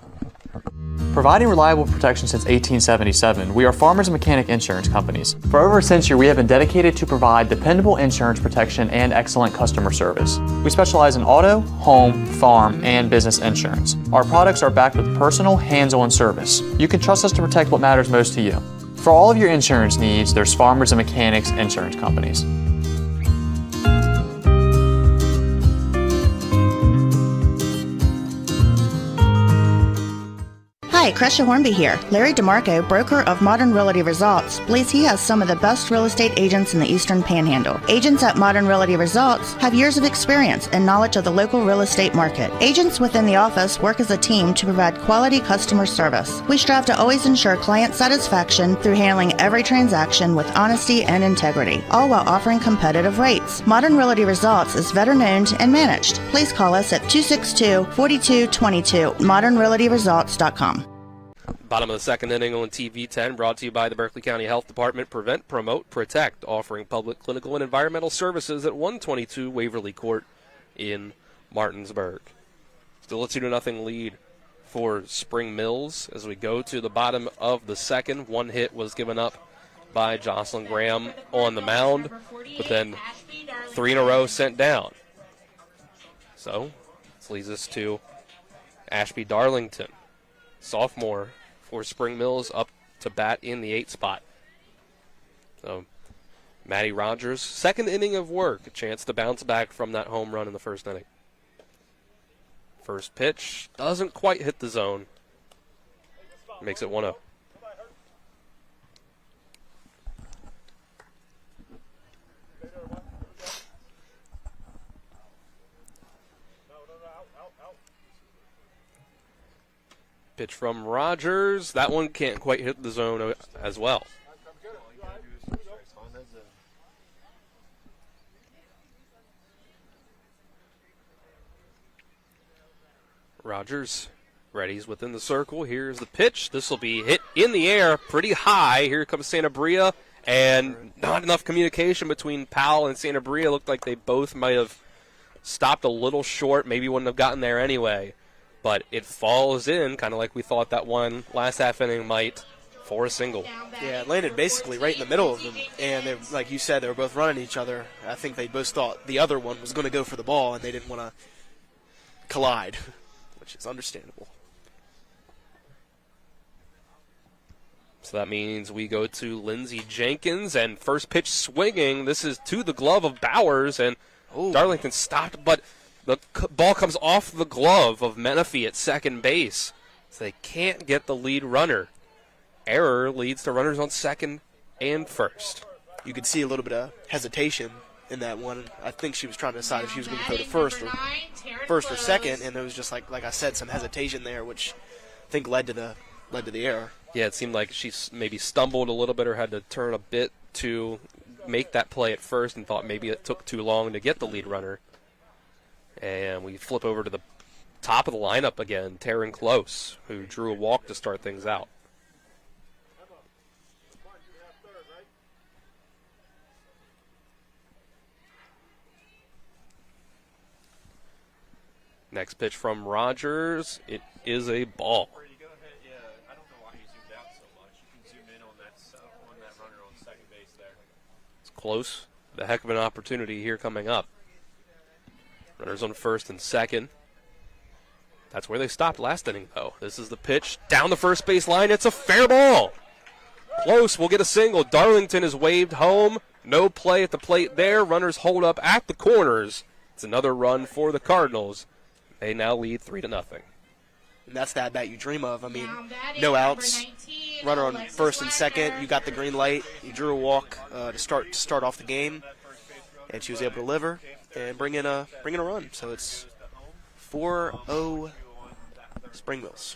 Providing reliable protection since 1877, we are Farmers and Mechanic Insurance Companies. For over a century, we have been dedicated to provide dependable insurance protection and excellent customer service. We specialize in auto, home, farm, and business insurance. Our products are backed with personal, hands-on service. You can trust us to protect what matters most to you. For all of your insurance needs, there's Farmers and Mechanics Insurance Companies. Hi, Crescia Hornby here. Larry DeMarco, broker of Modern Realty Results, believes he has some of the best real estate agents in the Eastern Panhandle. Agents at Modern Realty Results have years of experience and knowledge of the local real estate market. Agents within the office work as a team to provide quality customer service. We strive to always ensure client satisfaction through handling every transaction with honesty and integrity, all while offering competitive rates. Modern Realty Results is veteran-owned and managed. Please call us at 262-4222, modernrealtyresults.com. Bottom of the second inning on TV 10, brought to you by the Berkeley County Health Department. Prevent, promote, protect, offering public, clinical, and environmental services at 122 Waverly Court in Martinsburg. Still a 2-0 lead for Spring Mills as we go to the bottom of the second. One hit was given up by Jocelyn Graham on the mound, but then 3 in a row sent down. So this leads us to Ashby Darlington, sophomore for Spring Mills, up to bat in the 8th spot. So Maddie Rogers, second inning of work, a chance to bounce back from that home run in the first inning. First pitch doesn't quite hit the zone. Makes it 1-0. Pitch from Rogers. That one can't quite hit the zone as well. Rogers ready's within the circle. Here's the pitch. This will be hit in the air pretty high. Here comes Santabria, and not enough communication between Powell and Santabria. Looked like they both might have stopped a little short, maybe wouldn't have gotten there anyway. But it falls in, kind of like we thought that one last half inning might, for a single. Yeah, it landed basically right in the middle of them. And they, like you said, they were both running each other. I think they both thought the other one was going to go for the ball, and they didn't want to collide, which is understandable. So that means we go to Lindsey Jenkins, and first pitch swinging. This is to the glove of Bowers, and Darlington stopped, but the ball comes off the glove of Menifee at second base. So they can't get the lead runner. Error leads to runners on second and first. You could see a little bit of hesitation in that one. I think she was trying to decide if she was going to go to first or second, and there was just like I said, some hesitation there, which I think led to the error. Yeah, it seemed like she maybe stumbled a little bit or had to turn a bit to make that play at first, and thought maybe it took too long to get the lead runner. And we flip over to the top of the lineup again, Taryn Close, who drew a walk to start things out. Next pitch from Rogers. It is a ball. It's close. The heck of an opportunity here coming up. Runners on first and second. That's where they stopped last inning, though. This is the pitch down the first base line. It's a fair ball. Close will get a single. Darlington is waved home. No play at the plate there. Runners hold up at the corners. It's another run for the Cardinals. They now lead 3-0. And that's the at-bat you dream of. I mean, no outs, runner on first and second. You got the green light. You drew a walk to start off the game, and she was able to deliver and bring in a run. So it's 4-0 Spring Mills.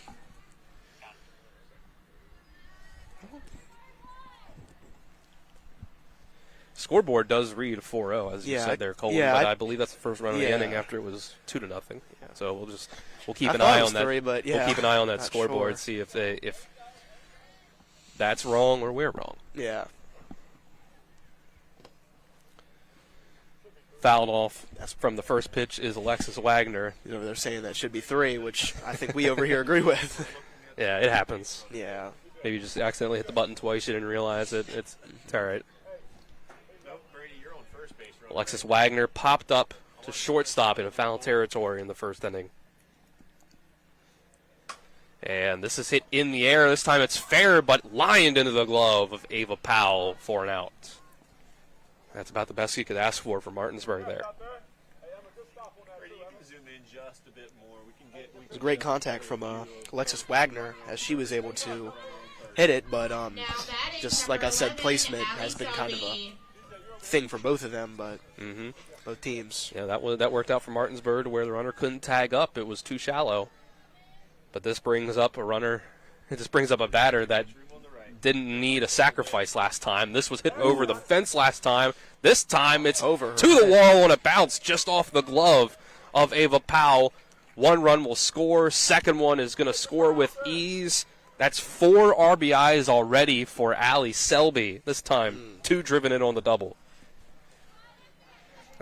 Scoreboard does read 4-0, as you said there, Colton. Yeah, but I believe that's the first run of the inning after it was 2-0. Yeah. So we'll keep an eye on that. We'll keep an eye on that scoreboard, see if that's wrong or we're wrong. Yeah. Fouled off from the first pitch is Alexis Wagner. They're saying that should be 3, which I think we over here agree with. Yeah, it happens. Yeah. Maybe you just accidentally hit the button twice. You didn't realize it. It's all right. Alexis Wagner popped up to shortstop in foul territory in the first inning. And this is hit in the air. This time it's fair, but lined into the glove of Ava Powell for an out. That's about the best you could ask for Martinsburg there. It was great contact from Alexis Wagner as she was able to hit it, but just like I said, placement has been kind of a thing for both of them, but both teams. Yeah, that worked out for Martinsburg where the runner couldn't tag up. It was too shallow. But this brings up a runner. It just brings up a batter that didn't need a sacrifice last time. This was hit over the fence last time. This time it's over to the wall on a bounce just off the glove of Ava Powell. One run will score. Second one is going to score with ease. That's 4 RBIs already for Allie Selby. This time, 2 driven in on the double.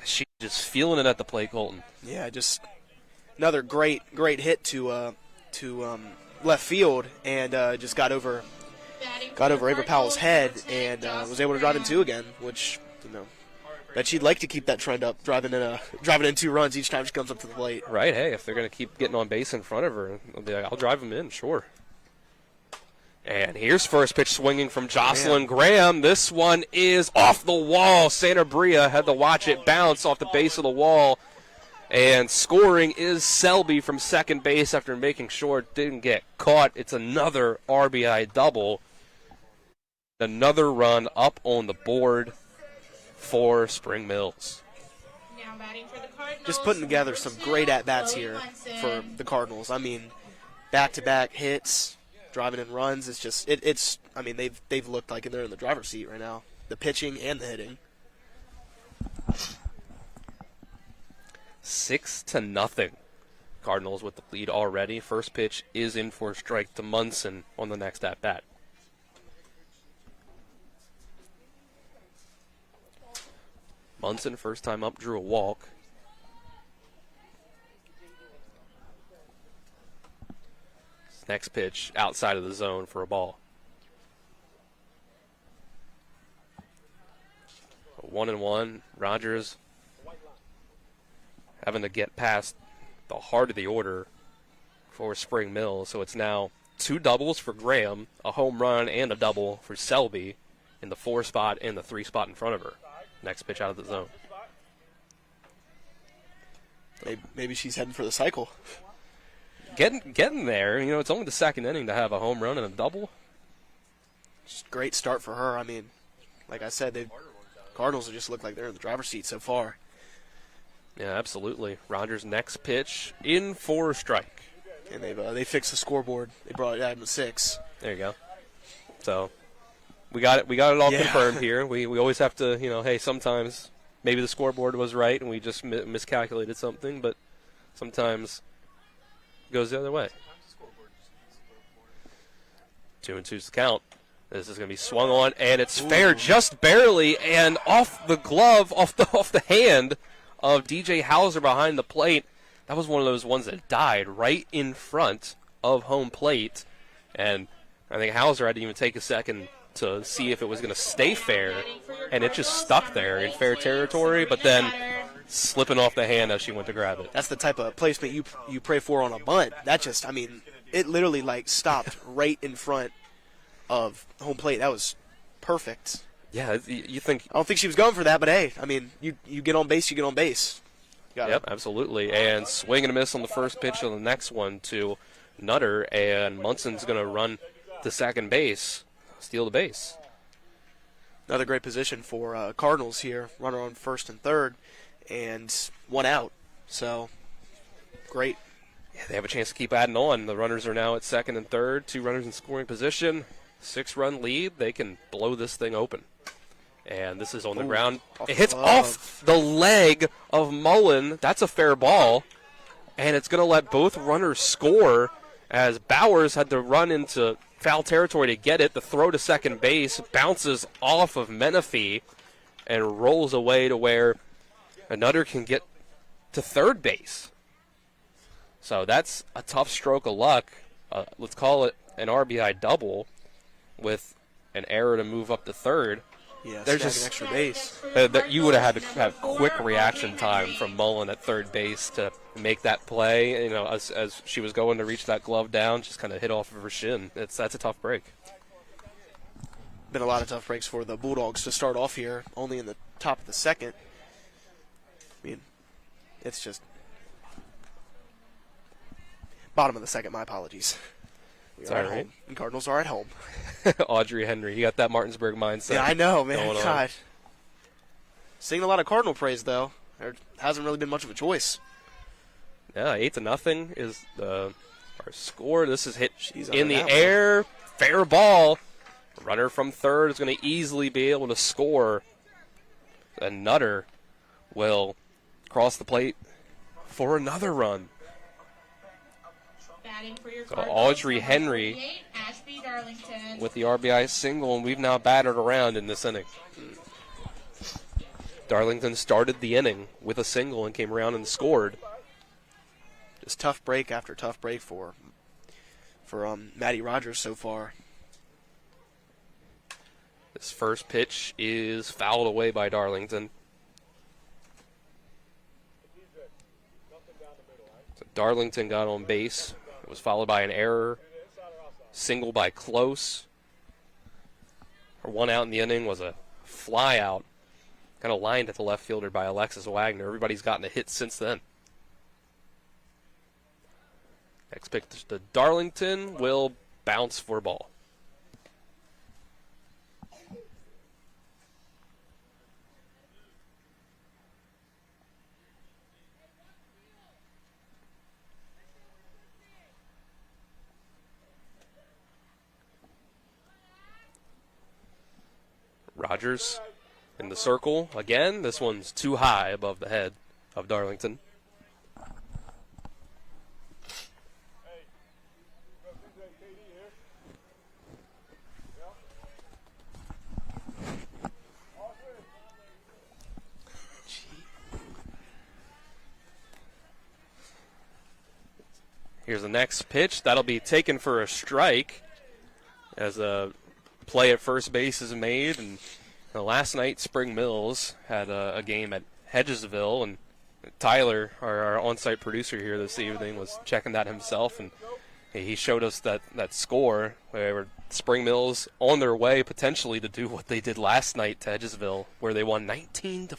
She's just feeling it at the plate, Colton. Yeah, just another great hit to left field, and just got over Ava Powell's head, and was able to drive in 2 again, which that she'd like to keep that trend up, driving in 2 runs each time she comes up to the plate. Right. Hey, if they're going to keep getting on base in front of her, I'll drive them in, sure. And here's first pitch swinging from Jocelyn Graham. This one is off the wall. Santa Bria had to watch it bounce off the base of the wall. And scoring is Selby from second base after making sure it didn't get caught. It's another RBI double. Another run up on the board for Spring Mills. Now batting for the Cardinals. Just putting together some great at-bats here for the Cardinals. I mean, back-to-back hits, driving in runs. It's just it's. I mean, they've looked like they're in the driver's seat right now. The pitching and the hitting. 6-0. Cardinals with the lead already. First pitch is in for a strike to Munson on the next at bat. Munson, first time up, drew a walk. Next pitch outside of the zone for a ball. 1-1. Rogers having to get past the heart of the order for Spring Mills. So it's now 2 doubles for Graham, a home run and a double for Selby in the 4 spot and the 3 spot in front of her. Next pitch out of the zone. Maybe she's heading for the cycle. Getting there. It's only the second inning to have a home run and a double. Just great start for her. I mean, like I said, Cardinals just look like they're in the driver's seat so far. Yeah, absolutely. Rogers' next pitch in for a strike. And they fixed the scoreboard. They brought it down to 6. There you go. So we got it all confirmed here. We always have to, hey, sometimes maybe the scoreboard was right and we just miscalculated something, but sometimes it goes the other way. 2-2's the count. This is going to be swung on, and it's fair just barely, and off the glove, off the hand of DJ Hauser behind the plate. That was one of those ones that died right in front of home plate, and I think Hauser had to even take a second to see if it was going to stay fair, and it just stuck there in fair territory, but then slipping off the hand as she went to grab it. That's the type of placement you pray for on a bunt. That just, I mean, it literally like stopped right in front of home plate. That was perfect. Yeah, you think... I don't think she was going for that, but hey, I mean, you get on base, you get on base. Yep, absolutely. And swing and a miss on the first pitch on the next one to Nutter, and Munson's going to run to second base, steal the base. Another great position for Cardinals here. Runner on first and third, and one out. So, great. Yeah, they have a chance to keep adding on. The runners are now at second and third, 2 runners in scoring position. 6-run lead. They can blow this thing open. And this is on the ground. It hits off the leg of Mullen. That's a fair ball. And it's going to let both runners score as Bowers had to run into foul territory to get it. The throw to second base bounces off of Menifee and rolls away to where Nutter can get to third base. So that's a tough stroke of luck. Let's call it an RBI double with an error to move up to third. Yeah, there's just an extra base. You would have had to have quick reaction time from Mullen at third base to make that play. You know, as she was going to reach that glove down, just kind of hit off of her shin. That's a tough break. Been a lot of tough breaks for the Bulldogs to start off here, only in the top of the second. I mean, it's just bottom of the second. My apologies. We are at home, and Cardinals are at home. Audrey Henry, you got that Martinsburg mindset. Yeah, I know, man. God. Seeing a lot of Cardinal praise, though. There hasn't really been much of a choice. Yeah, 8-0 is our score. This is hit in the air. Fair ball. Runner from third is going to easily be able to score. And Nutter will cross the plate for another run. So Audrey Henry with the RBI single, and we've now battered around in this inning. Darlington started the inning with a single and came around and scored. Just tough break after tough break for Maddie Rogers so far. This first pitch is fouled away by Darlington. So Darlington got on base. It was followed by an error. Single by Close. Her one out in the inning was a fly out. Kind of lined at the left fielder by Alexis Wagner. Everybody's gotten a hit since then. Next pitch to Darlington will bounce for ball. Rogers in the circle again. This one's too high above the head of Darlington. Here's the next pitch. That'll be taken for a strike as a play at first base is made. And last night, Spring Mills had a game at Hedgesville, and Tyler, our on-site producer here this evening, was checking that himself, and he showed us that score where Spring Mills on their way potentially to do what they did last night to Hedgesville, where they won 19-5.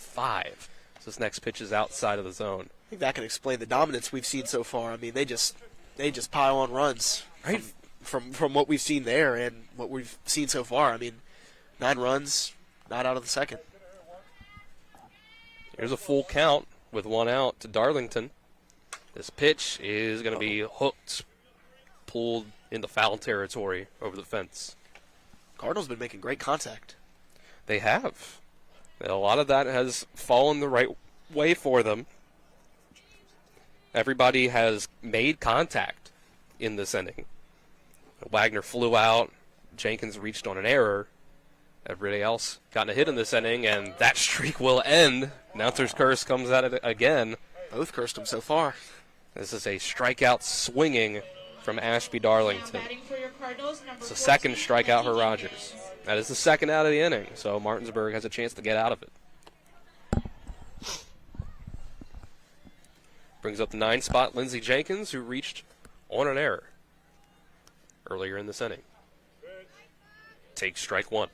So this next pitch is outside of the zone. I think that can explain the dominance we've seen so far. I mean, they just pile on runs, right? From what we've seen there and what we've seen so far. I mean, 9 runs, not out of the second. Here's a full count with 1 out to Darlington. This pitch is going to be hooked, pulled into foul territory over the fence. Cardinals been making great contact. They have. And a lot of that has fallen the right way for them. Everybody has made contact in this inning. Wagner flew out. Jenkins reached on an error. Everybody else gotten a hit in this inning, and that streak will end. Announcer's curse comes at it again. Both cursed him so far. This is a strikeout swinging from Ashby Darlington. It's the second strikeout for Rogers. That is the second out of the inning, so Martinsburg has a chance to get out of it. Brings up the 9 spot, Lindsey Jenkins, who reached on an error earlier in this inning. Takes strike 1.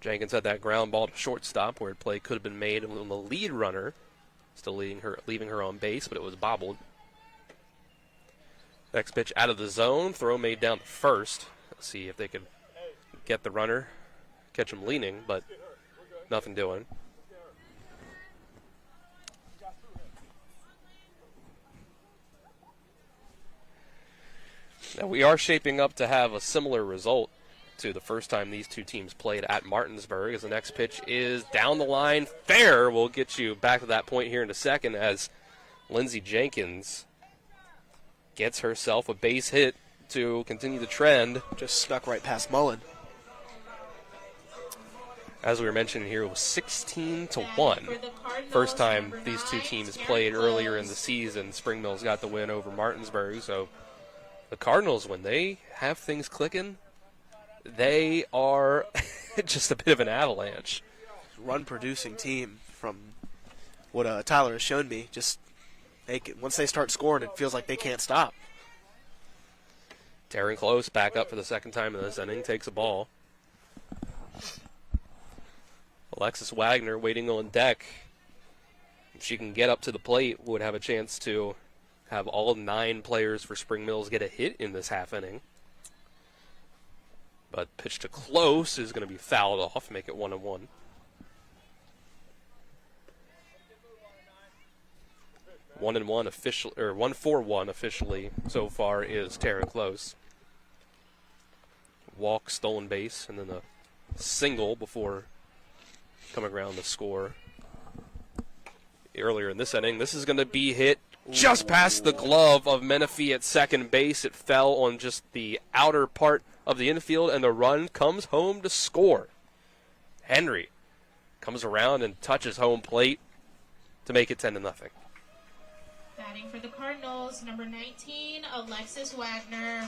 Jenkins had that ground ball to shortstop where play could have been made on the lead runner, still leaving her on base, but it was bobbled. Next pitch out of the zone, throw made down to first. Let's see if they could get the runner, catch him leaning, but nothing doing. Now we are shaping up to have a similar result to the first time these two teams played at Martinsburg, as the next pitch is down the line, fair. We'll get you back to that point here in a second as Lindsey Jenkins gets herself a base hit to continue the trend. Just snuck right past Mullen. As we were mentioning here, it was 16-1. First time these two teams played earlier in the season. Spring Mills got the win over Martinsburg. So the Cardinals, when they have things clicking, they are just a bit of an avalanche. Run-producing team from what Tyler has shown me. Just once they start scoring, it feels like they can't stop. Taryn Close back up for the second time in this inning, takes a ball. Alexis Wagner waiting on deck. If she can get up to the plate, would have a chance to have all 9 players for Spring Mills get a hit in this half inning. But pitch to Close is going to be fouled off, make it 1-1. One for one officially so far is Taryn Close. Walk, stolen base, and then a single before coming around to score earlier in this inning. This is going to be hit just past the glove of Menifee at second base. It fell on just the outer part of the infield, and the run comes home to score. Henry comes around and touches home plate to make it 10-0. Batting for the Cardinals, number 19, Alexis Wagner.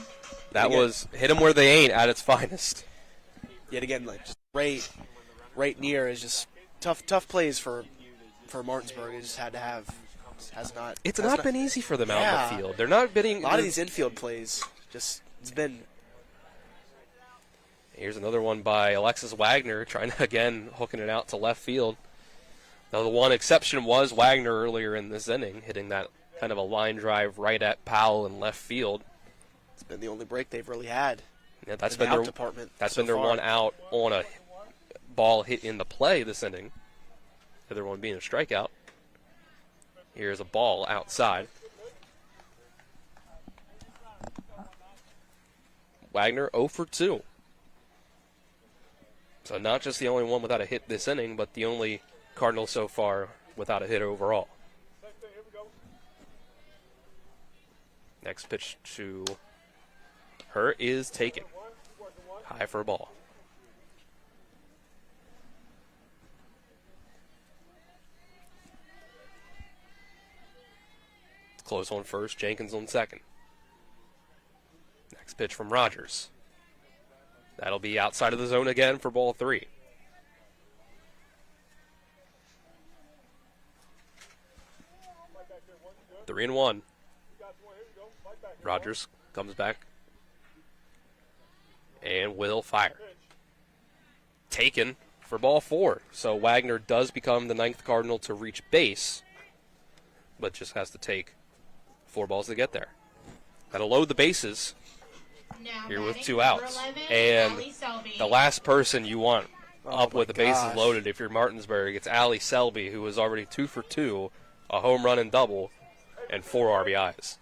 That was hit him where they ain't at its finest. Yet again, like just right near is just tough plays for Martinsburg. It just had to have. It's not been easy for them out in the field. They're not bidding. A lot of these infield plays it's been. Here's another one by Alexis Wagner, trying to, again, hooking it out to left field. Now, the one exception was Wagner earlier in this inning, hitting that kind of a line drive right at Powell in left field. It's been the only break they've really had. Yeah, that's been their department. That's been their one out on a ball hit in the play this inning. The other one being a strikeout. Here's a ball outside. Wagner 0 for 2. So not just the only one without a hit this inning, but the only Cardinal so far without a hit overall. Next pitch to her is taken. High for a ball. Close on first, Jenkins on second. Next pitch from Rogers. That'll be outside of the zone again for ball 3. Three and 1. Rogers comes back and will fire. Taken for ball 4. So Wagner does become the 9th Cardinal to reach base, but just has to take 4 balls to get there. That'll load the bases here with 2 outs. 11, and the last person you want up with the bases loaded if you're Martinsburg, it's Allie Selby, who was already 2 for 2, a home run and double, and 4 RBIs.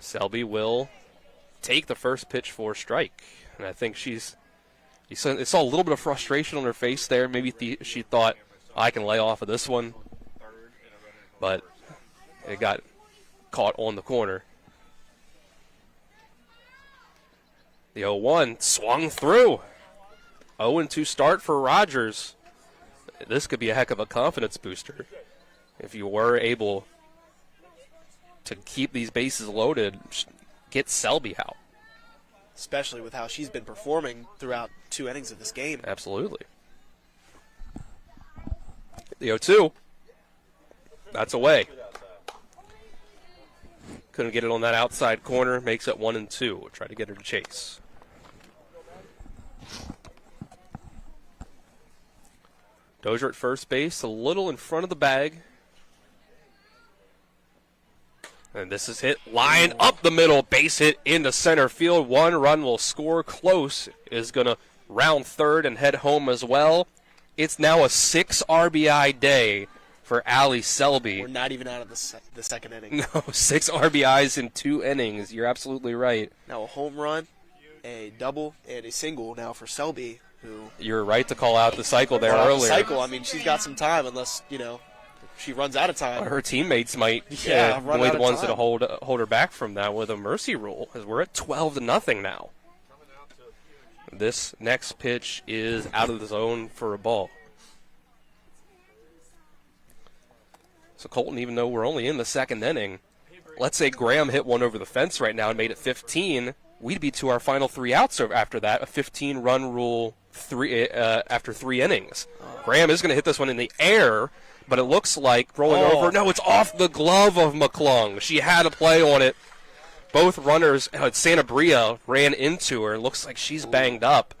Selby will take the first pitch for a strike. And I think you saw a little bit of frustration on her face there. Maybe she thought, I can lay off of this one. But it got caught on the corner. The 0-1 swung through. 0-2 start for Rogers. This could be a heck of a confidence booster if you were able to keep these bases loaded, get Selby out. Especially with how she's been performing throughout 2 innings of this game. Absolutely. The 0-2. That's away. Couldn't get it on that outside corner. Makes it 1-2. We'll try to get her to chase. Dozier at first base, a little in front of the bag. And this is hit line up the middle, base hit into center field. 1 run will score. Close is going to round third and head home as well. It's now a 6 RBI day for Allie Selby. We're not even out of the second inning. No, 6 RBIs in 2 innings. You're absolutely right. Now a home run, a double, and a single now for Selby, who... You're right to call out the cycle there earlier. Cycle, I mean, she's got some time unless, she runs out of time. Her teammates might be run the out of ones time. that hold her back from that with a mercy rule, as we're at 12-0 now. This next pitch is out of the zone for a ball. So Colton, even though we're only in the second inning, let's say Graham hit one over the fence right now and made it 15, we'd be to our final 3 outs after that, a 15-run rule after 3 innings. Graham is going to hit this one in the air, but it looks like rolling over. No, it's off the glove of McClung. She had a play on it. Both runners, Santa Bria ran into her. It looks like she's banged up.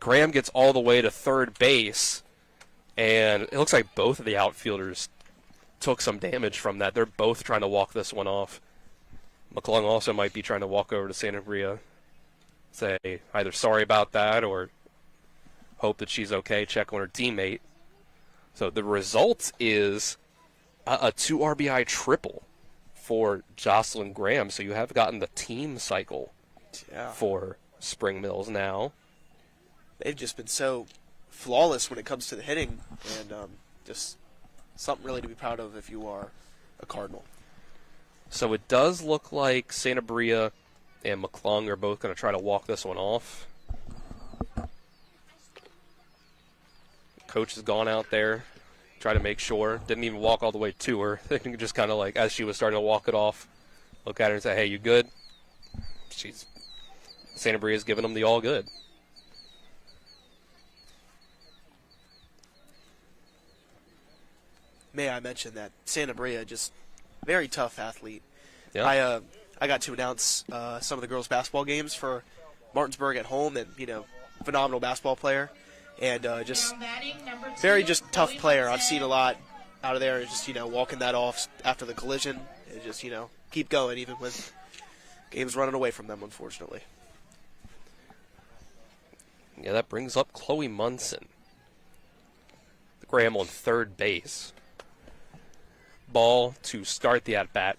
Graham gets all the way to third base, and it looks like both of the outfielders took some damage from that. They're both trying to walk this one off. McClung also might be trying to walk over to Santa Bria, say either sorry about that or hope that she's okay, check on her teammate. So the result is a 2 RBI triple for Jocelyn Graham. So you have gotten the team cycle for Spring Mills now. They've just been so flawless when it comes to the hitting, and just something really to be proud of if you are a Cardinal. So it does look like Santa Bria and McClung are both going to try to walk this one off. Coach has gone out there, try to make sure. Didn't even walk all the way to her. They can just kind of like, as she was starting to walk it off, look at her and say, hey, you good? Santa Bria's giving them the all good. May I mention that Santa Bria, just very tough athlete. Yeah. I got to announce some of the girls' basketball games for Martinsburg at home, and phenomenal basketball player, and just very just tough player. I've seen a lot out of there, just walking that off after the collision, and just keep going even when games running away from them, unfortunately. Yeah, that brings up Chloe Munson. Graham on third base. Ball to start the at-bat.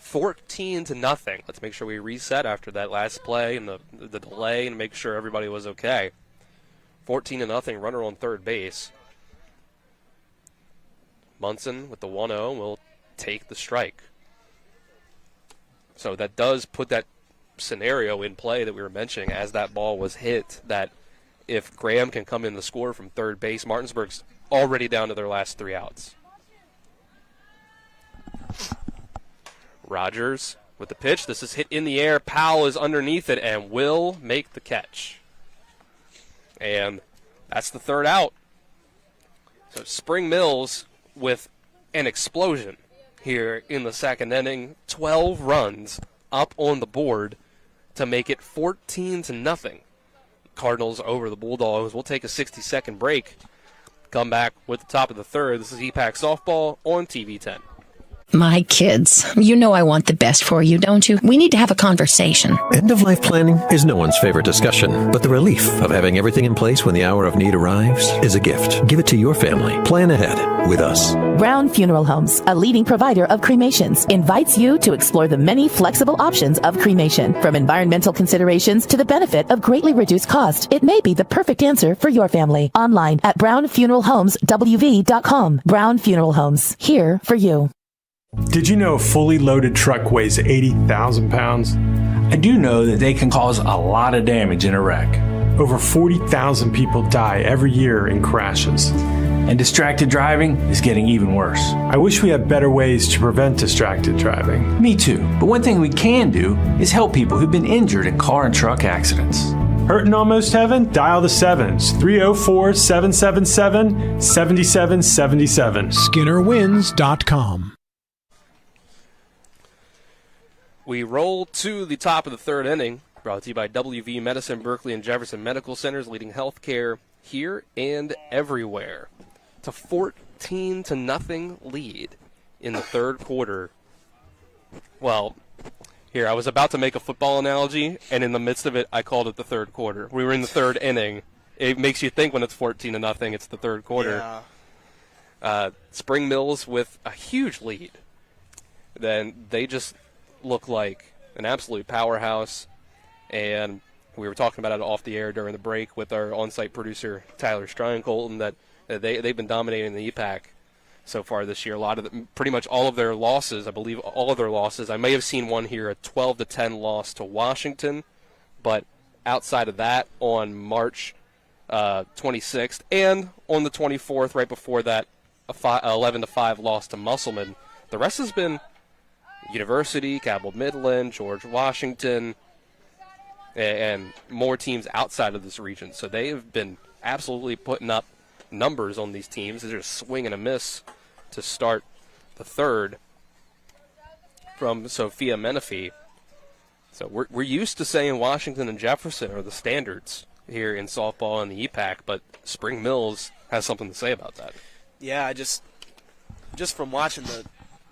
14-0. Let's make sure we reset after that last play and the delay and make sure everybody was okay. 14-0, runner on third base. Munson with the 1-0 will take the strike. So that does put that scenario in play that we were mentioning as that ball was hit, that if Graham can come in the score from third base, Martinsburg's already down to their last 3 outs. Rogers with the pitch. This is hit in the air. Powell is underneath it and will make the catch. And that's the 3rd out. So Spring Mills with an explosion here in the 2nd inning. 12 runs up on the board to make it 14-0. Cardinals over the Bulldogs. We'll take a 60-second break. Come back with the top of the 3rd. This is EPAC Softball on TV 10. My kids. You know I want the best for you, don't you? We need to have a conversation. End-of-life planning is no one's favorite discussion, but the relief of having everything in place when the hour of need arrives is a gift. Give it to your family. Plan ahead with us. Brown Funeral Homes, a leading provider of cremations, invites you to explore the many flexible options of cremation. From environmental considerations to the benefit of greatly reduced cost, it may be the perfect answer for your family. Online at brownfuneralhomeswv.com. Brown Funeral Homes, here for you. Did you know a fully loaded truck weighs 80,000 pounds? I do know that they can cause a lot of damage in a wreck. Over 40,000 people die every year in crashes. And distracted driving is getting even worse. I wish we had better ways to prevent distracted driving. Me too. But one thing we can do is help people who've been injured in car and truck accidents. Hurting almost heaven? Dial the 7s. 304-777-7777. SkinnerWins.com. We roll to the top of the third inning, brought to you by WV Medicine, Berkeley, and Jefferson Medical Centers, leading healthcare here and everywhere. It's a 14-0 lead in the third quarter. Well, here, I was about to make a football analogy, and in the midst of it, I called it the third quarter. We were in the third inning. It makes you think when it's 14-0, it's the third quarter. Yeah. Spring Mills with a huge lead. Then they just look like an absolute powerhouse, and we were talking about it off the air during the break with our on-site producer Tyler Stryon-Colton that they've been dominating the EPAC so far this year. Pretty much all of their losses, I believe all of their losses. I may have seen one here, a 12-10 loss to Washington, but outside of that, on March 26th and on the 24th, right before that, a 11-5 loss to Musselman. The rest has been University, Cabell Midland, George Washington, and more teams outside of this region. So they have been absolutely putting up numbers on these teams. They're just swing and a miss to start the third from Sophia Menifee. So we're used to saying Washington and Jefferson are the standards here in softball and the EPAC, but Spring Mills has something to say about that. Yeah, just from watching the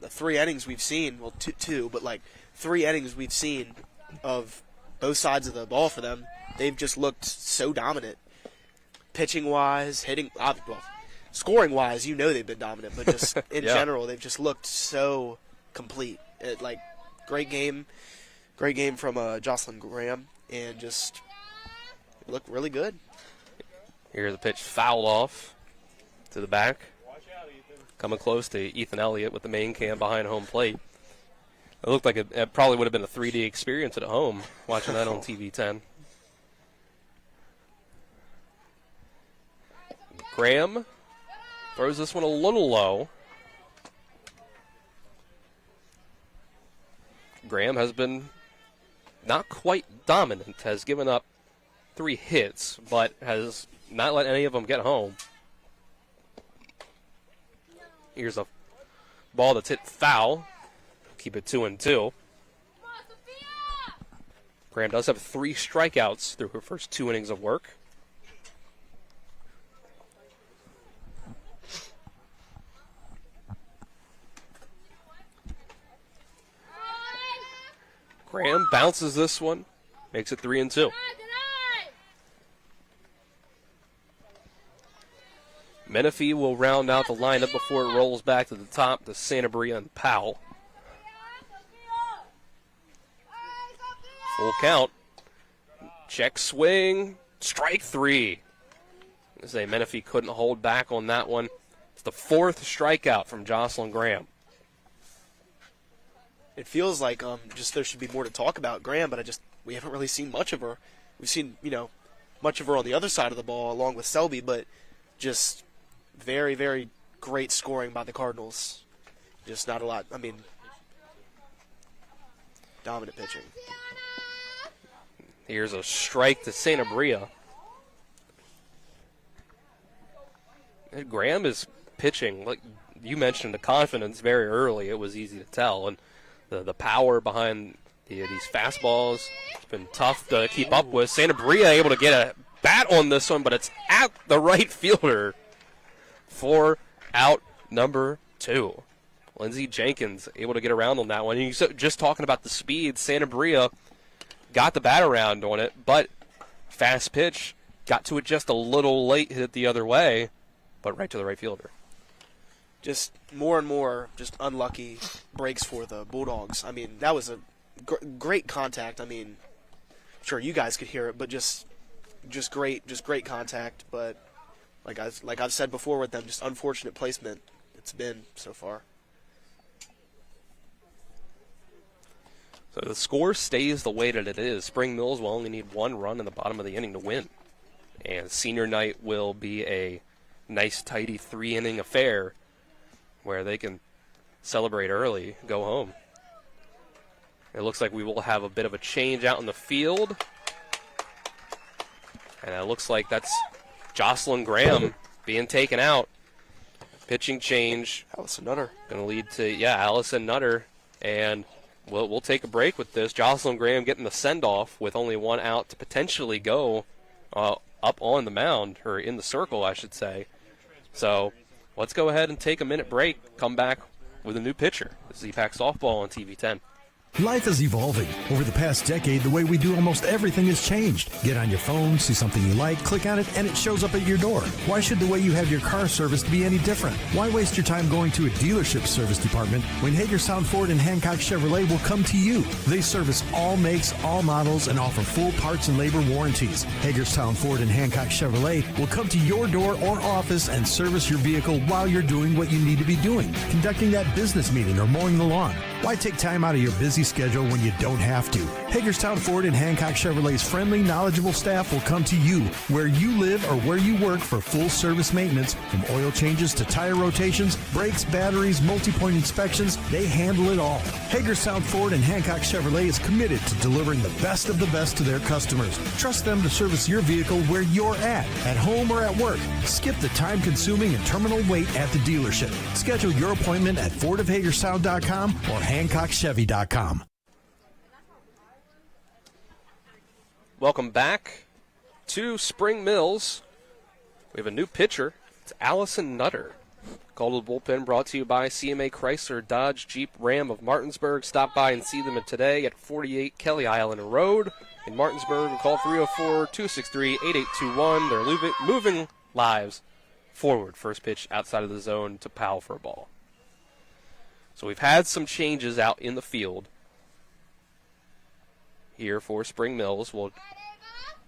3 innings we've seen, well, two, but like 3 innings we've seen of both sides of the ball for them, they've just looked so dominant. Pitching-wise, hitting, well, scoring-wise, they've been dominant, but just in general, they've just looked so complete. Great game from Jocelyn Graham, and just looked really good. Here's a pitch fouled off to the back. Coming close to Ethan Elliott with the main cam behind home plate. It looked like it probably would have been a 3D experience at home watching that on TV 10. Graham throws this one a little low. Graham has been not quite dominant, has given up 3 hits, but has not let any of them get home. Here's a ball that's hit foul. Keep it 2-2. Graham does have 3 strikeouts through her first 2 innings of work. Graham bounces this one, makes it 3-2. Menifee will round out the lineup before it rolls back to the top to Santabria and Powell. Full count. Check swing. Strike 3. I say Menifee couldn't hold back on that one. It's the 4th strikeout from Jocelyn Graham. It feels like just there should be more to talk about Graham, but we haven't really seen much of her. We've seen, much of her on the other side of the ball along with Selby, but just very, very great scoring by the Cardinals. Just not a lot. Dominant pitching. Here's a strike to Santabria. Graham is pitching, like you mentioned, the confidence very early. It was easy to tell. And the power behind these fastballs, it's been tough to keep up with. Santabria able to get a bat on this one, but it's at the right fielder for out number 2. Lindsey Jenkins able to get around on that one. And just talking about the speed, Santa Bria got the bat around on it, but fast pitch, got to it just a little late, hit it the other way, but right to the right fielder. Just more and more just unlucky breaks for the Bulldogs. I mean, that was a great contact. I mean, sure you guys could hear it, but just great contact. But like I've said before with them, just unfortunate placement it's been so far. So the score stays the way that it is. Spring Mills will only need 1 run in the bottom of the inning to win. And senior night will be a nice, tidy 3-inning affair where they can celebrate early, go home. It looks like we will have a bit of a change out in the field. And it looks like that's Jocelyn Graham being taken out. Pitching change. Allison Nutter. Going to lead to, Allison Nutter. And we'll take a break with this. Jocelyn Graham getting the send-off with only 1 out to potentially go up on the mound, or in the circle, I should say. So let's go ahead and take a minute break, come back with a new pitcher. This is EPAC Softball on TV 10. Life is evolving. Over the past decade, the way we do almost everything has changed. Get on your phone, see something you like, click on it, and it shows up at your door. Why should the way you have your car serviced be any different? Why waste your time going to a dealership service department when Hagerstown Ford and Hancock Chevrolet will come to you? They service all makes, all models, and offer full parts and labor warranties. Hagerstown Ford and Hancock Chevrolet will come to your door or office and service your vehicle while you're doing what you need to be doing, conducting that business meeting or mowing the lawn. Why take time out of your busy schedule when you don't have to? Hagerstown Ford and Hancock Chevrolet's friendly, knowledgeable staff will come to you where you live or where you work for full service maintenance, from oil changes to tire rotations, brakes, batteries, multi-point inspections. They handle it all. Hagerstown Ford and Hancock Chevrolet is committed to delivering the best of the best to their customers. Trust them to service your vehicle where you're at home or at work. Skip the time-consuming and terminal wait at the dealership. Schedule your appointment at fordofhagerstown.com or hancockchevy.com. Welcome back to Spring Mills. We have a new pitcher. It's Allison Nutter. Call to the bullpen brought to you by CMA Chrysler Dodge Jeep Ram of Martinsburg. Stop by and see them today at 48 Kelly Island Road in Martinsburg. Call 304-263-8821. They're moving lives forward. First pitch outside of the zone to Powell for a ball. So we've had some changes out in the field here for Spring Mills. We'll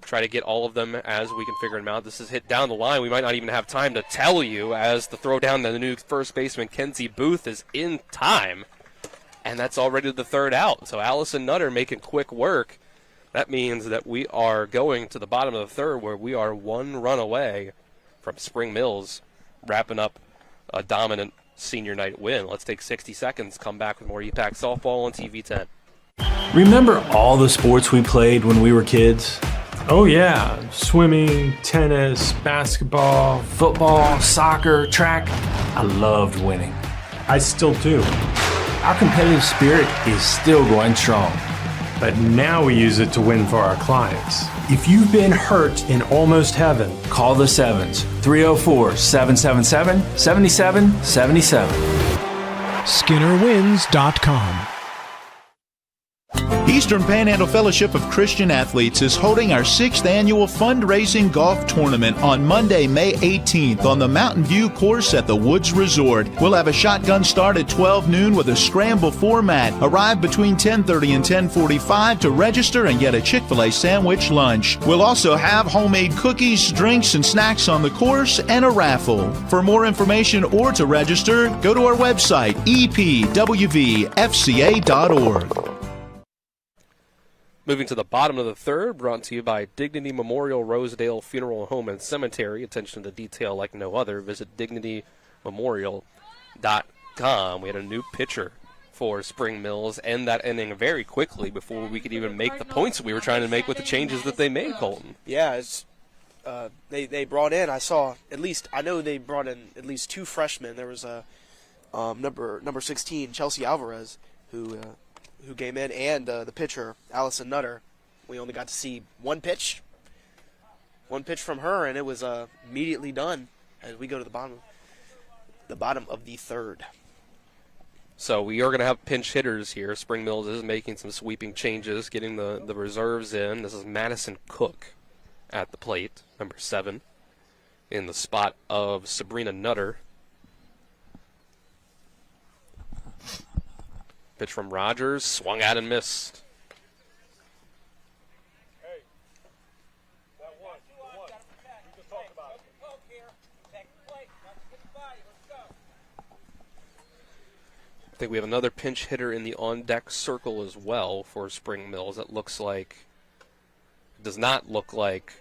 try to get all of them as we can figure them out. This is hit down the line. We might not even have time to tell you, as the throw down to the new first baseman, Kenzie Booth, is in time. And that's already the 3rd out. So Allison Nutter making quick work. That means that we are going to the bottom of the 3rd, where we are 1 run away from Spring Mills wrapping up a dominant senior night win. Let's take 60 seconds, come back with more EPAC Softball on TV 10. Remember all the sports we played when we were kids? Oh yeah, swimming, tennis, basketball, Football, soccer, track. I loved winning. I still do. Our competitive spirit is still going strong. But now we use it to win for our clients. If you've been hurt in almost heaven, call the Sevens, 304-777-7777. SkinnerWins.com. Eastern Panhandle Fellowship of Christian Athletes is holding our 6th annual fundraising golf tournament on Monday, May 18th on the Mountain View course at the Woods Resort. We'll have a shotgun start at 12 noon with a scramble format. Arrive between 10:30 and 10:45 to register and get a Chick-fil-A sandwich lunch. We'll also have homemade cookies, drinks, and snacks on the course and a raffle. For more information or to register, go to our website, epwvfca.org. Moving to the bottom of the 3rd, brought to you by Dignity Memorial Rosedale Funeral Home and Cemetery. Attention to detail like no other. Visit DignityMemorial.com. We had a new pitcher for Spring Mills, end that inning very quickly before we could even make the points we were trying to make with the changes that they made, Colton. Yeah, it's, they brought in, I know they brought in at least 2 freshmen. There was a number 16, Chelsea Alvarez, who came in, and the pitcher, Allison Nutter. We only got to see one pitch from her, and it was immediately done as we go to the bottom of the 3rd. So we are going to have pinch hitters here. Spring Mills is making some sweeping changes, getting the reserves in. This is Madison Cook at the plate, number 7, in the spot of Sabrina Nutter. Pitch from Rogers, swung at and missed. I think we have another pinch hitter in the on-deck circle as well for Spring Mills. It looks like, does not look like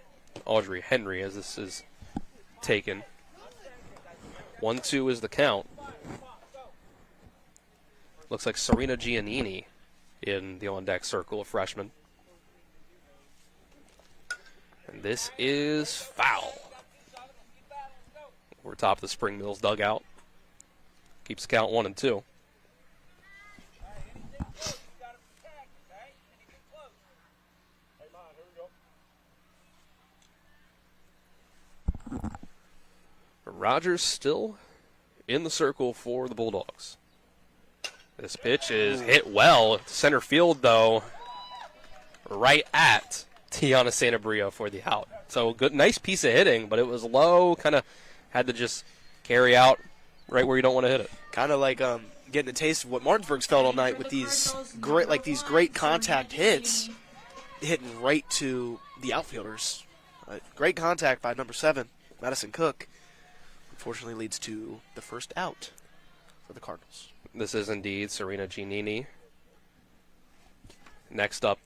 Audrey Henry as this is taken. 1-2 is the count. Looks like Serena Giannini in the on-deck circle, a freshman. And this is foul. We're top of the Spring Mills dugout. Keeps the count 1-2. Rogers still in the circle for the Bulldogs. This pitch is hit well. Center field, though, right at Tiana Santabria for the out. So good, nice piece of hitting, but it was low. Kind of had to just carry out right where you don't want to hit it. Kind of like getting a taste of what Martinsburg's felt all night with these great contact hits, hitting right to the outfielders. Great contact by number 7, Madison Cook. Unfortunately leads to the first out for the Cardinals. This is indeed Serena Giannini. Next up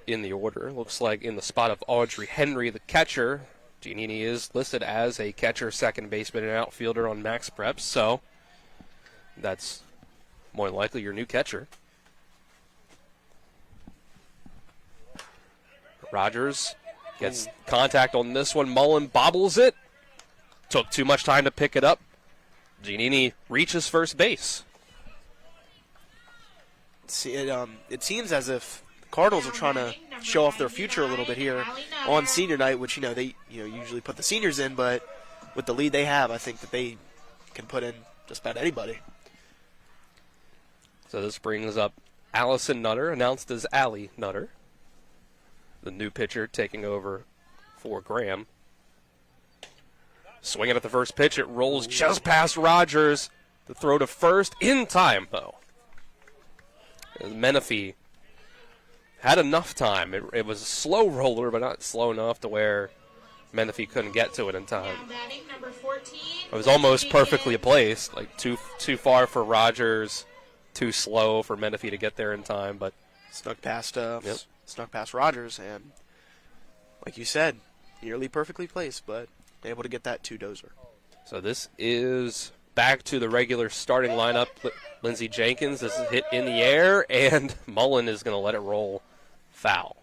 in the order, looks like in the spot of Audrey Henry, the catcher. Giannini is listed as a catcher, second baseman, and outfielder on Max Preps, so that's more than likely your new catcher. Rogers gets contact on this one. Mullen bobbles it. Took too much time to pick it up. Giannini reaches first base. See, it seems as if the Cardinals are trying to show off their future a little bit here on senior night, which they usually put the seniors in, but with the lead they have, I think that they can put in just about anybody. So this brings up Allison Nutter, announced as Allie Nutter, the new pitcher taking over for Graham. Swinging at the first pitch, it rolls just past Rogers. The throw to first in time, though. Menifee had enough time. It was a slow roller, but not slow enough to where Menifee couldn't get to it in time. It was almost perfectly placed, like too far for Rogers, too slow for Menifee to get there in time, but snuck past Rogers, and like you said, nearly perfectly placed, but able to get that 2-dozer. So this is back to the regular starting lineup. Lindsey Jenkins, this is hit in the air, and Mullen is going to let it roll foul.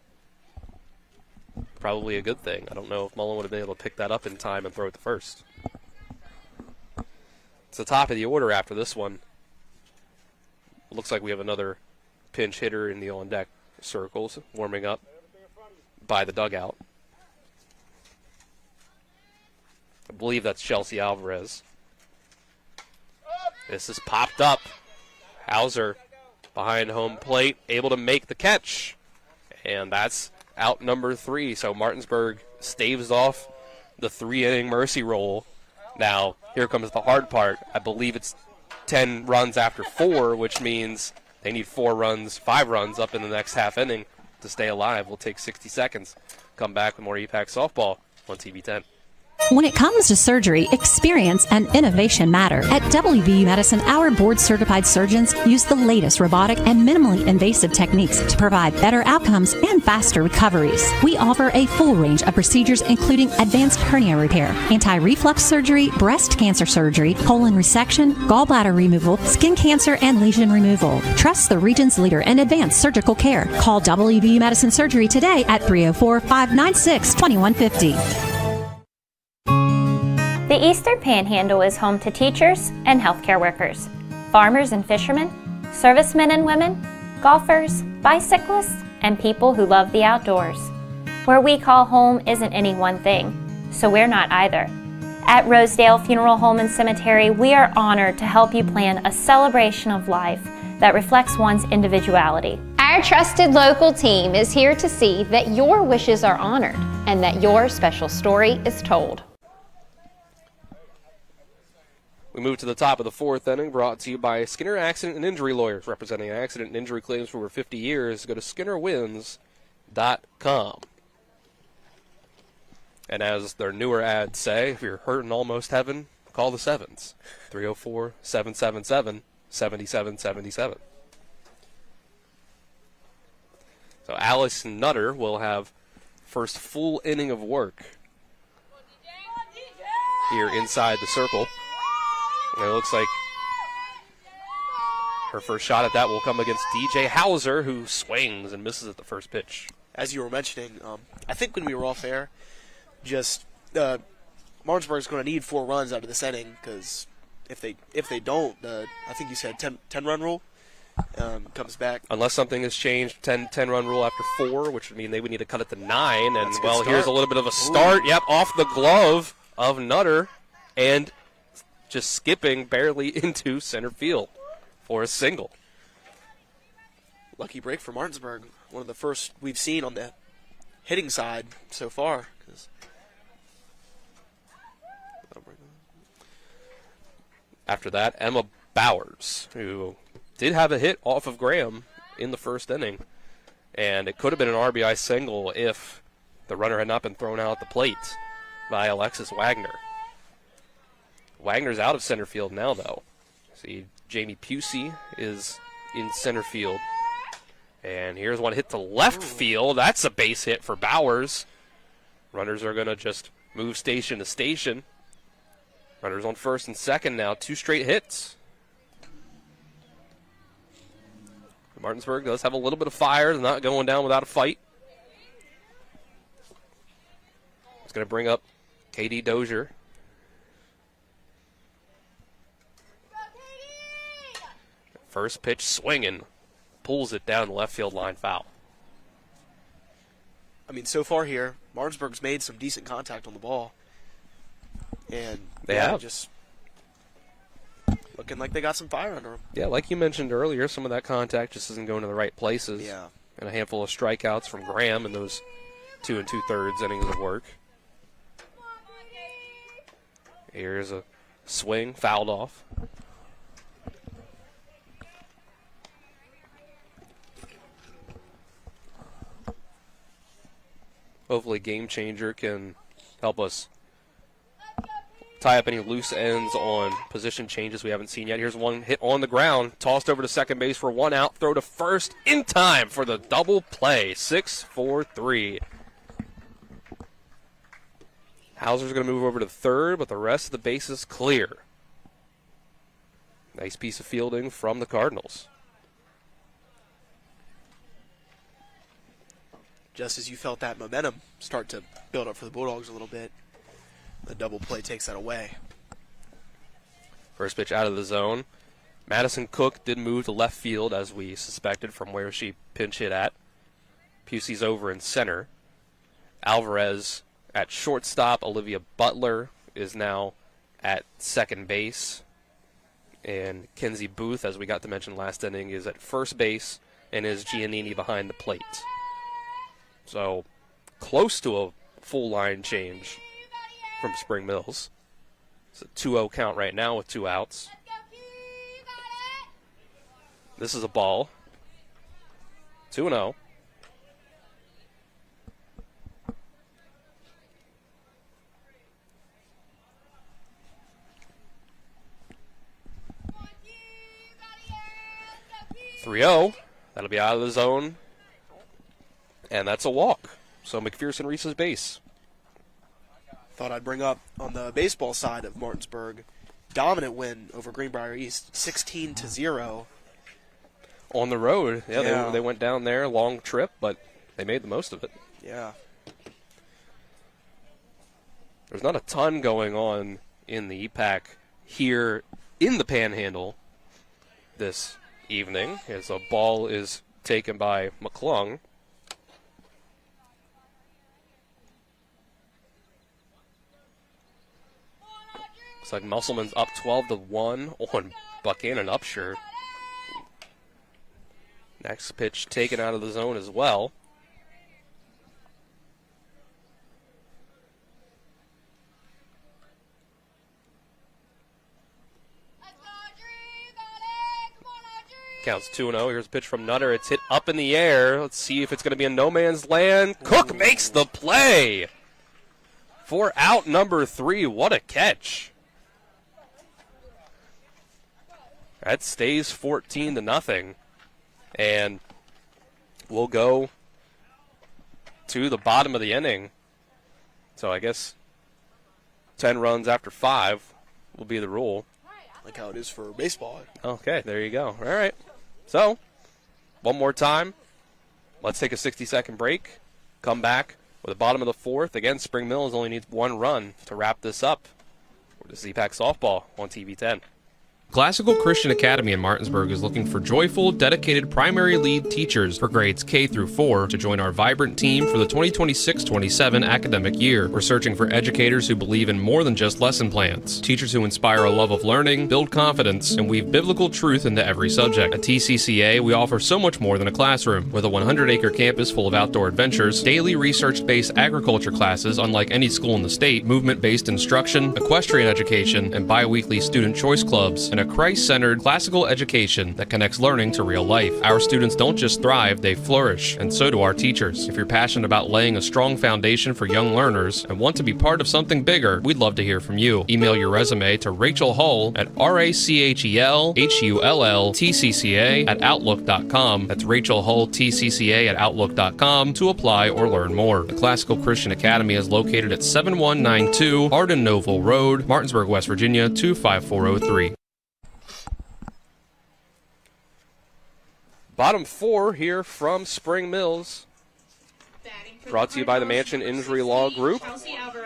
Probably a good thing. I don't know if Mullen would have been able to pick that up in time and throw it to first. It's the top of the order after this one. Looks like we have another pinch hitter in the on-deck circles, warming up by the dugout. I believe that's Chelsea Alvarez. This is popped up. Hauser behind home plate, able to make the catch. And that's out number 3. So Martinsburg staves off the 3-inning mercy roll. Now, here comes the hard part. I believe it's 10 runs after 4, which means they need 5 runs up in the next half inning to stay alive. We'll take 60 seconds. Come back with more EPAC softball on TV 10. When it comes to surgery, experience and innovation matter. At WVU Medicine, our board-certified surgeons use the latest robotic and minimally invasive techniques to provide better outcomes and faster recoveries. We offer a full range of procedures, including advanced hernia repair, anti-reflux surgery, breast cancer surgery, colon resection, gallbladder removal, skin cancer, and lesion removal. Trust the region's leader in advanced surgical care. Call WVU Medicine Surgery today at 304-596-2150. The Eastern Panhandle is home to teachers and healthcare workers, farmers and fishermen, servicemen and women, golfers, bicyclists, and people who love the outdoors. Where we call home isn't any one thing, so we're not either. At Rosedale Funeral Home and Cemetery, we are honored to help you plan a celebration of life that reflects one's individuality. Our trusted local team is here to see that your wishes are honored and that your special story is told. We move to the top of the fourth inning, brought to you by Skinner Accident and Injury Lawyers, representing accident and injury claims for over 50 years. Go to SkinnerWins.com. And as their newer ads say, if you're hurting almost heaven, call the Sevens. 304-777-7777. So Alice Nutter will have first full inning of work here inside the circle. And it looks like her first shot at that will come against DJ Hauser, who swings and misses at the first pitch. As you were mentioning, I think when we were off air, just Martinsburg's going to need 4 runs out of this inning, because if they don't, I think you said 10-run rule comes back. Unless something has changed, 10-run rule after 4, which would mean they would need to cut it to 9. And, well, here's a little bit of a start. Ooh. Yep, off the glove of Nutter, and just skipping barely into center field for a single. Lucky break for Martinsburg. One of the first we've seen on the hitting side so far. After that, Emma Bowers, who did have a hit off of Graham in the first inning, and it could have been an RBI single if the runner had not been thrown out at the plate by Alexis Wagner. Wagner's out of center field now, though. See, Jamie Pusey is in center field. And here's one hit to left field. That's a base hit for Bowers. Runners are going to just move station to station. Runners on first and second now. 2 straight hits. Martinsburg does have a little bit of fire. They're not going down without a fight. It's going to bring up KD Dozier. First pitch swinging. Pulls it down the left field line, foul. I mean, so far here, Martinsburg's made some decent contact on the ball. And they have. Just looking like they got some fire under them. Yeah, like you mentioned earlier, some of that contact just isn't going to the right places. Yeah. And a handful of strikeouts from Graham in those 2 2/3 innings of work. Here's a swing, fouled off. Hopefully Game Changer can help us tie up any loose ends on position changes we haven't seen yet. Here's one hit on the ground, tossed over to second base for 1 out, throw to first in time for the double play. 6-4-3. Hauser's going to move over to third, but the rest of the base is clear. Nice piece of fielding from the Cardinals. Just as you felt that momentum start to build up for the Bulldogs a little bit, the double play takes that away. First pitch out of the zone. Madison Cook did move to left field, as we suspected, from where she pinch hit at. Pusey's over in center. Alvarez at shortstop. Olivia Butler is now at second base. And Kenzie Booth, as we got to mention last inning, is at first base, and is Giannini behind the plate. So, close to a full line change from Spring Mills. It's a 2-0 count right now with 2 outs. This is a ball. 2-0. That'll be out of the zone. And that's a walk. So McPherson reaches base. Thought I'd bring up on the baseball side of Martinsburg, dominant win over Greenbrier East, 16-0. On the road. Yeah. They went down there, long trip, but they made the most of it. Yeah. There's not a ton going on in the EPAC here in the Panhandle this evening, as a ball is taken by McClung. Looks like Musselman's up 12-1 on Buchanan Upshur. Next pitch taken out of the zone as well. Counts 2-0. Here's a pitch from Nutter. It's hit up in the air. Let's see if it's going to be in no man's land. Cook makes the play for out number 3. What a catch. That stays 14-0. And we'll go to the bottom of the inning. So I guess 10 runs after 5 will be the rule. Like how it is for baseball. Okay, there you go. All right. So, one more time. Let's take a 60-second break. Come back with the bottom of the 4th. Again, Spring Mills only needs 1 run to wrap this up. This is EPAC Softball on TV 10. Classical Christian Academy in Martinsburg is looking for joyful, dedicated primary lead teachers for grades K through 4 to join our vibrant team for the 2026-27 academic year. We're searching for educators who believe in more than just lesson plans, teachers who inspire a love of learning, build confidence, and weave biblical truth into every subject. At TCCA, we offer so much more than a classroom. With a 100-acre campus full of outdoor adventures, daily research-based agriculture classes unlike any school in the state, movement-based instruction, equestrian education, and bi-weekly student choice clubs, and a Christ-centered classical education that connects learning to real life. Our students don't just thrive, they flourish, and so do our teachers. If you're passionate about laying a strong foundation for young learners and want to be part of something bigger, we'd love to hear from you. Email your resume to Rachel Hull at RachelHullTCCA@outlook.com. That's Rachel Hull TCCA@outlook.com to apply or learn more. The Classical Christian Academy is located at 7192 Arden Noble Road, Martinsburg, West Virginia 25403. Bottom 4 here from Spring Mills. Brought to you by the Mansion Injury Law Group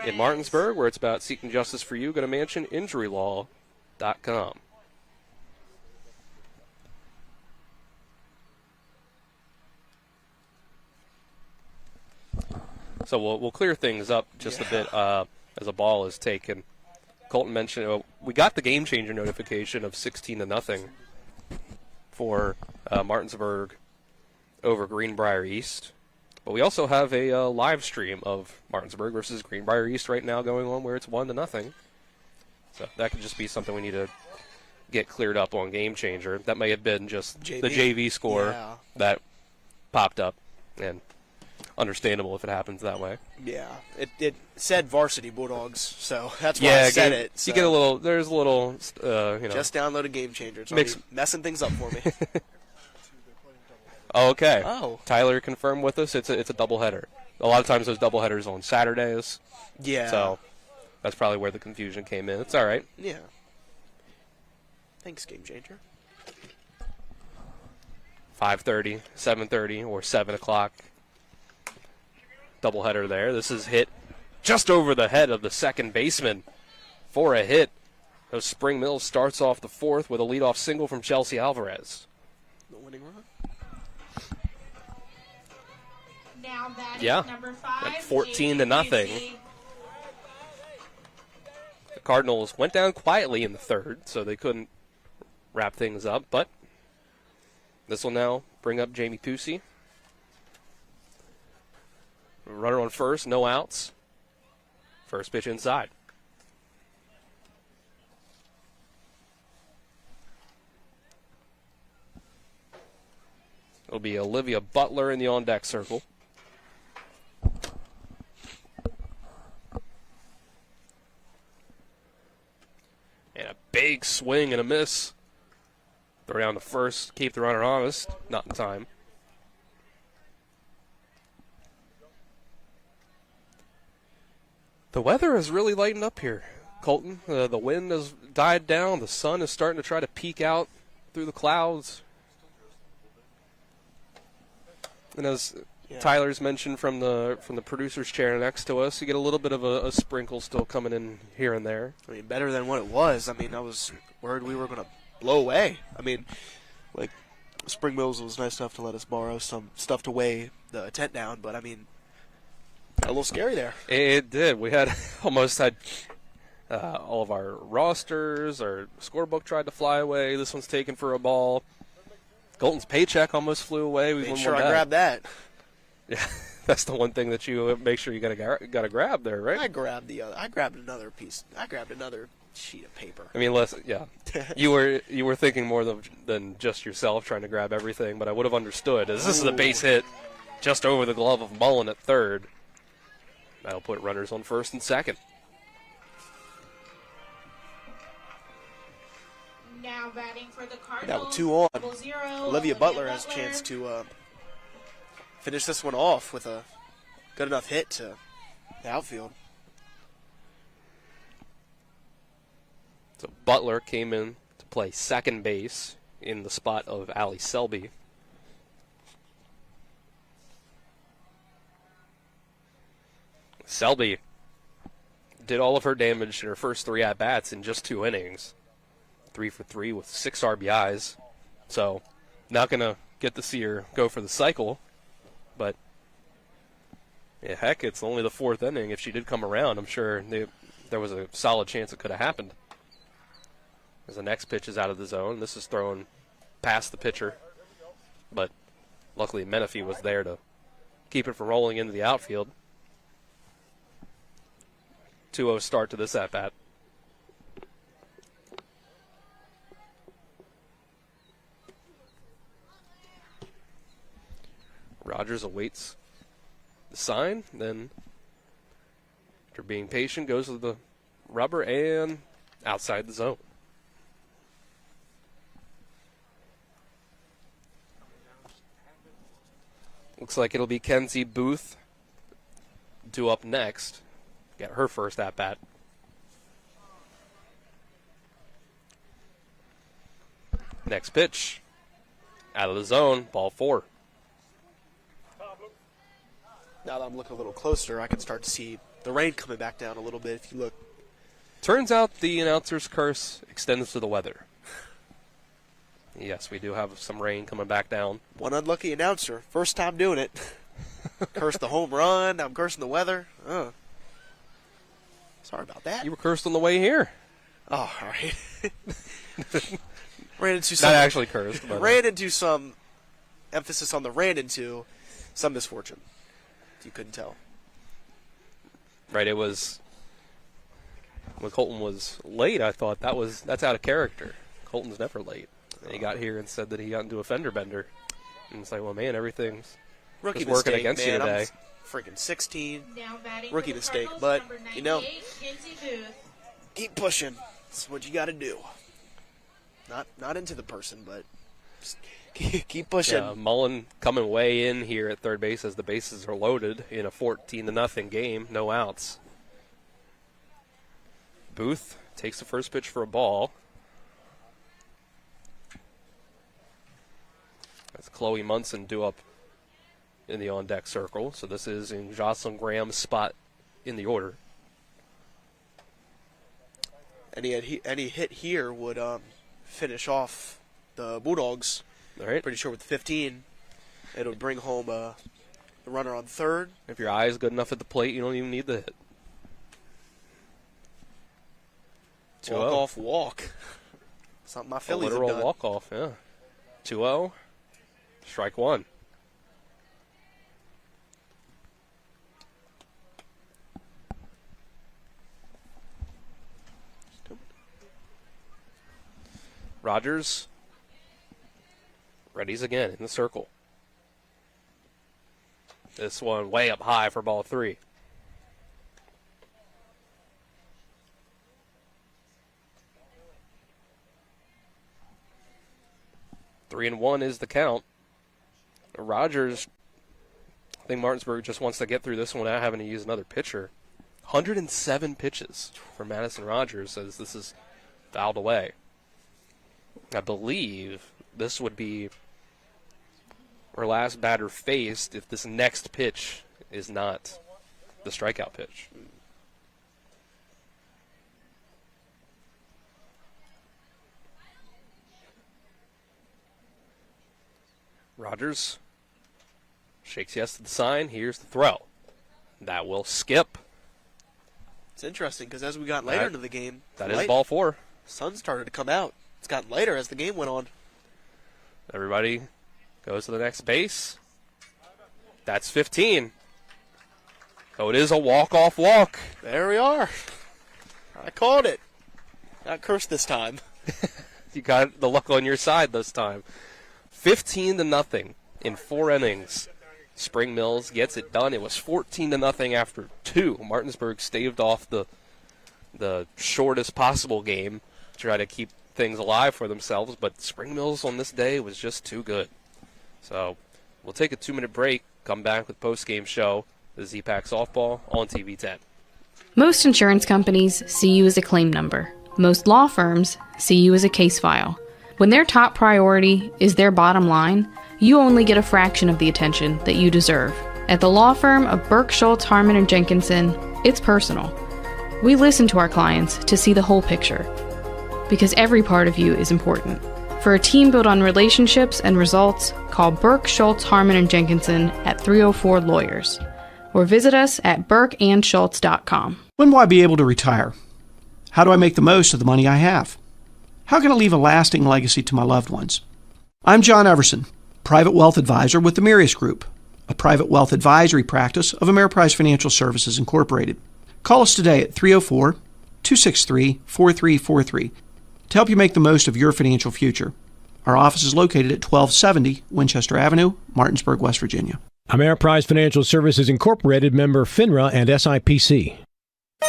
in Martinsburg, where it's about seeking justice for you. Go to mansioninjurylaw.com. So we'll clear things up just a bit as a ball is taken. Colton mentioned we got the game changer notification of 16-0 for Martinsburg over Greenbrier East. But we also have a live stream of Martinsburg versus Greenbrier East right now going on where it's 1-0. So that could just be something we need to get cleared up on Game Changer. That may have been just the JV score that popped up, and understandable if it happens that way. Yeah, it said Varsity Bulldogs, so that's why I said it. So. You get a little, there's a little, Just downloaded Game Changer. It's messing things up for me. Okay. Oh. Tyler confirmed with us it's a doubleheader. A lot of times those doubleheaders on Saturdays. Yeah. So that's probably where the confusion came in. It's all right. Yeah. Thanks, Game Changer. 5:30, 7:30, or 7 o'clock. Doubleheader there. This is hit just over the head of the second baseman for a hit. So Spring Mills starts off the 4th with a leadoff single from Chelsea Alvarez. The winning run. Now Yeah, number 5, at 14-0. The Cardinals went down quietly in the 3rd, so they couldn't wrap things up. But this will now bring up Jamie Pusey. Runner on first, no outs. First pitch inside. It'll be Olivia Butler in the on-deck circle. And a big swing and a miss. Throw down the first, keep the runner honest. Not in time. The weather has really lightened up here, Colton. The wind has died down. The sun is starting to try to peek out through the clouds. And as Tyler's mentioned from the producer's chair next to us, you get a little bit of a sprinkle still coming in here and there. I mean, better than what it was. I mean, I was worried we were going to blow away. I mean, like, Spring Mills was nice enough to let us borrow some stuff to weigh the tent down, but I mean, a little scary there. It did. We had almost had all of our rosters, our scorebook tried to fly away. This one's taken for a ball. Colton's paycheck almost flew away. We Made sure I grabbed that. Yeah, that's the one thing that you make sure you gotta grab there, right? I grabbed another piece. I grabbed another sheet of paper. I mean, you were thinking more than just yourself trying to grab everything, but I would have understood. As this is a base hit just over the glove of Mullen at third. That'll put runners on first and second. Now batting for the Cardinals. Now with 2 on, Olivia Butler has a chance to finish this one off with a good enough hit to the outfield. So Butler came in to play second base in the spot of Allie Selby. Selby did all of her damage in her first 3 at-bats in just 2 innings. 3 for 3 with 6 RBIs. So not going to get to see her go for the cycle. But, yeah, heck, it's only the 4th inning. If she did come around, I'm sure there was a solid chance it could have happened. As the next pitch is out of the zone. This is thrown past the pitcher. But luckily Menifee was there to keep it from rolling into the outfield. 2-0 start to this at-bat. Rogers awaits the sign, then after being patient goes to the rubber and outside the zone. Looks like it'll be Kenzie Booth due up next. Get her first at-bat. Next pitch. Out of the zone, ball 4. Now that I'm looking a little closer, I can start to see the rain coming back down a little bit if you look. Turns out the announcer's curse extends to the weather. Yes, we do have some rain coming back down. One unlucky announcer. First time doing it. Cursed the home run. Now I'm cursing the weather. Sorry about that. You were cursed on the way here. Oh, all right. Ran into some. Not actually cursed. But ran into some emphasis on the ran into some misfortune. You couldn't tell. Right, it was when Colton was late. I thought that's out of character. Colton's never late. And he got here and said that he got into a fender bender. And it's like, well, man, everything's rookie just working mistake, against man. you today. I'm freaking 16. Now batting rookie for the mistake, Cardinals, but number you know, 98, Kenzie Booth. keep pushing. That's what you got to do. Not into the person, but just keep pushing. Yeah, Mullen coming way in here at third base as the bases are loaded in a 14-0 game, no outs. Booth takes the first pitch for a ball. That's Chloe Munson due up in the on-deck circle. So this is in Jocelyn Graham's spot in the order. Any hit here would finish off the Bulldogs. All right. Pretty sure with 15, it would bring home the runner on third. If your eye is good enough at the plate, you don't even need the hit. Walk-off walk. Something my Phillies have done. A literal walk-off, yeah. 2-0. Strike 1. Rogers readies again in the circle. This one way up high for ball 3. Three and 1 is the count. Rogers, I think Martinsburg just wants to get through this one without having to use another pitcher. 107 pitches for Madison Rogers as this is fouled away. I believe this would be her last batter faced if this next pitch is not the strikeout pitch. Rogers shakes yes to the sign. Here's the throw. That will skip. It's interesting because as we got later into the game, that is ball 4. Sun started to come out. It's gotten later as the game went on. Everybody goes to the next base. That's 15. So it is a walk-off walk. There we are. I called it. Not cursed this time. You got the luck on your side this time. 15-0 in 4 innings. Spring Mills gets it done. It was 14-0 after 2. Martinsburg staved off the shortest possible game to try to keep things alive for themselves, but Spring Mills on this day was just too good. So we'll take a 2-minute break, come back with Postgame show. This is EPAC Softball on TV 10. Most insurance companies see you as a claim number. Most law firms see you as a case file. When their top priority is their bottom line, you only get a fraction of the attention that you deserve. At the law firm of Burke, Schultz, Harmon, and Jenkinson, it's personal. We listen to our clients to see the whole picture, because every part of you is important. For a team built on relationships and results, call Burke, Schultz, Harmon, and Jenkinson at 304 Lawyers, or visit us at burkeandschultz.com. When will I be able to retire? How do I make the most of the money I have? How can I leave a lasting legacy to my loved ones? I'm John Everson, Private Wealth Advisor with the Mirius Group, a private wealth advisory practice of Ameriprise Financial Services Incorporated. Call us today at 304-263-4343 to help you make the most of your financial future. Our office is located at 1270 Winchester Avenue, Martinsburg, West Virginia. Ameriprise Financial Services Incorporated, member FINRA and SIPC.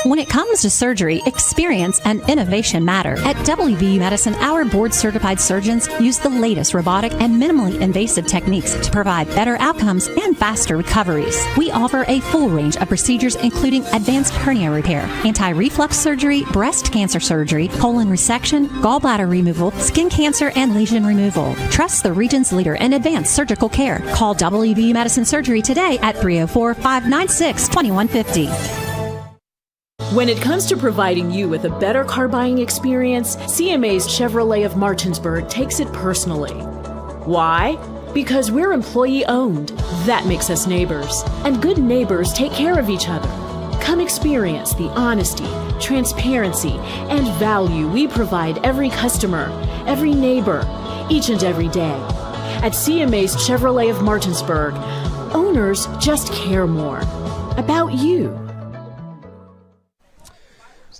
When it comes to surgery, experience and innovation matter. At WVU Medicine, our board-certified surgeons use the latest robotic and minimally invasive techniques to provide better outcomes and faster recoveries. We offer a full range of procedures, including advanced hernia repair, anti-reflux surgery, breast cancer surgery, colon resection, gallbladder removal, skin cancer, and lesion removal. Trust the region's leader in advanced surgical care. Call WVU Medicine Surgery today at 304-596-2150. When it comes to providing you with a better car buying experience, CMA's Chevrolet of Martinsburg takes it personally. Why? Because we're employee owned. That makes us neighbors. And good neighbors take care of each other. Come experience the honesty, transparency, and value we provide every customer, every neighbor, each and every day. At CMA's Chevrolet of Martinsburg, owners just care more about you.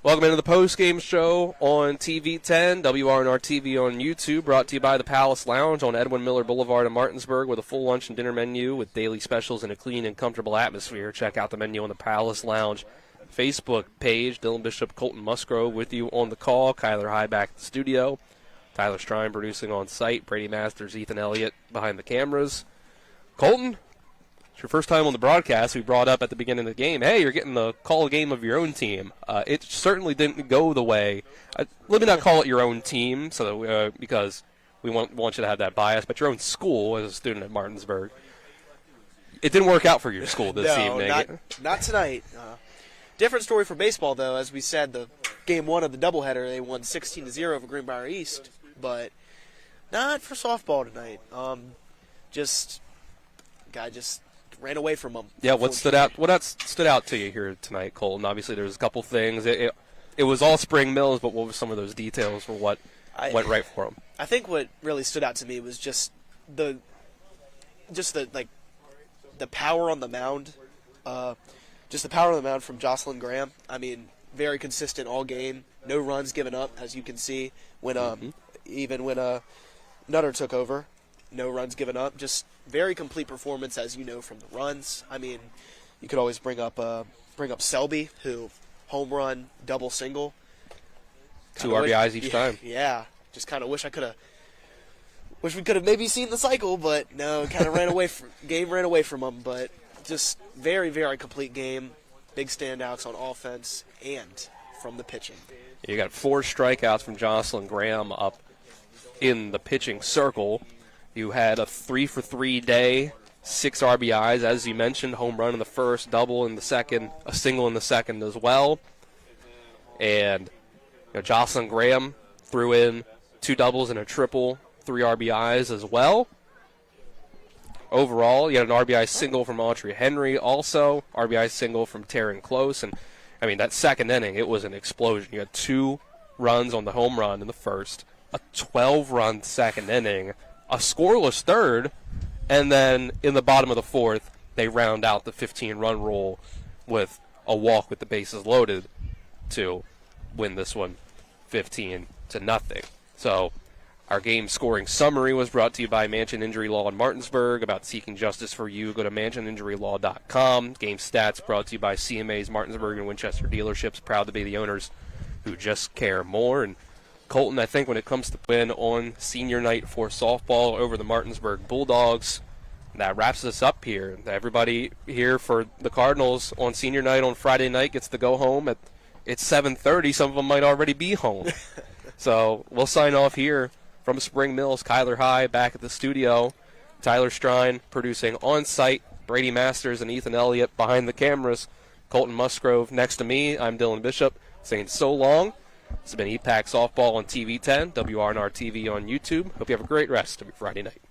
Welcome into the Postgame show on TV 10, WRNR TV on YouTube, brought to you by the Palace Lounge on Edwin Miller Boulevard in Martinsburg with a full lunch and dinner menu with daily specials and a clean and comfortable atmosphere. Check out the menu on the Palace Lounge Facebook page. Dylan Bishop, Colton Musgrove with you on the call. Kyler High back at the studio. Tyler Strine producing on site. Brady Masters, Ethan Elliott behind the cameras. Colton, it's your first time on the broadcast. We brought up at the beginning of the game, hey, you're getting the call game of your own team. It certainly didn't go the way. Let me not call it your own team, so because we want you to have that bias, but your own school as a student at Martinsburg. It didn't work out for your school this evening. Not tonight. Different story for baseball, though. As we said, the game one of the doubleheader, they won 16-0 over Greenbrier East, but not for softball tonight. Guy just ran away from them. Yeah, what stood out to you here tonight, Colton? Obviously, there's a couple things. It was all Spring Mills, but what were some of those details for what went right for them? I think what really stood out to me was just the power on the mound. Just the power on the mound from Jocelyn Graham. I mean, very consistent all game. No runs given up, as you can see. Even when Nutter took over, no runs given up. Just very complete performance, as you know from the runs. I mean, you could always bring up Selby, who home run, double, single. 2 RBIs each time. Yeah, just kind of wish we could have maybe seen the cycle, but no, kind of ran away from them. But just very, very complete game. Big standouts on offense and from the pitching. You got 4 strikeouts from Jocelyn Graham up in the pitching circle. You had a 3-for-3 day, 6 RBIs, as you mentioned, home run in the first, double in the second, a single in the second as well. And Jocelyn Graham threw in 2 doubles and a triple, 3 RBIs as well. Overall, you had an RBI single from Autry Henry also, RBI single from Taryn Close. And, I mean, that second inning, it was an explosion. You had 2 runs on the home run in the first, a 12-run second inning, a scoreless third, and then in the bottom of the fourth, they round out the 15-run rule with a walk with the bases loaded to win this one 15-0. So our game scoring summary was brought to you by Mansion Injury Law in Martinsburg. About seeking justice for you, go to mansioninjurylaw.com. Game stats brought to you by CMA's Martinsburg and Winchester dealerships. Proud to be the owners who just care more. And Colton, I think when it comes to win on senior night for softball over the Martinsburg Bulldogs, that wraps us up here. Everybody here for the Cardinals on senior night on Friday night gets to go home it's 7:30. Some of them might already be home. So we'll sign off here from Spring Mills. Kyler High back at the studio. Tyler Strine producing on-site. Brady Masters and Ethan Elliott behind the cameras. Colton Musgrove next to me. I'm Dylan Bishop saying so long. This has been EPAC Softball on TV 10, WRNR TV on YouTube. Hope you have a great rest of your Friday night.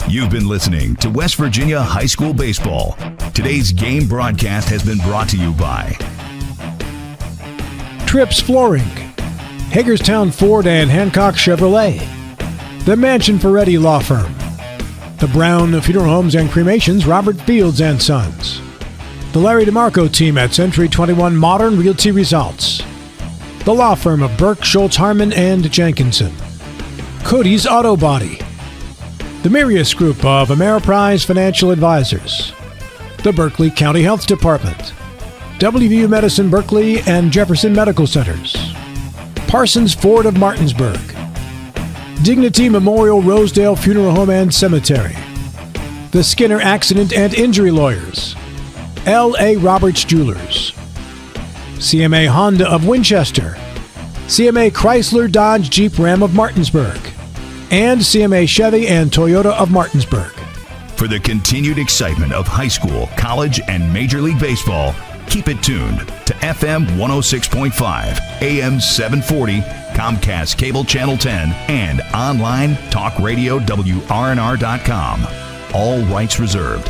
You've been listening to West Virginia High School Baseball. Today's game broadcast has been brought to you by Trips Flooring, Hagerstown Ford and Hancock Chevrolet, the Mansion Ferretti Law Firm, the Brown Funeral Homes and Cremations, Robert Fields and Sons, the Larry DeMarco team at Century 21 Modern Realty Results, the law firm of Burke, Schultz, Harmon, and Jenkinson, Cody's Auto Body, the Mirius Group of Ameriprise Financial Advisors, the Berkeley County Health Department, WVU Medicine Berkeley and Jefferson Medical Centers, Parsons Ford of Martinsburg, Dignity Memorial Rosedale Funeral Home and Cemetery, the Skinner Accident and Injury Lawyers, L.A. Roberts Jewelers, CMA Honda of Winchester, CMA Chrysler Dodge Jeep Ram of Martinsburg, and CMA Chevy and Toyota of Martinsburg. For the continued excitement of high school, college, and Major League Baseball, keep it tuned to FM 106.5, AM 740, Comcast Cable Channel 10, and online talk radio WRNR.com. All rights reserved.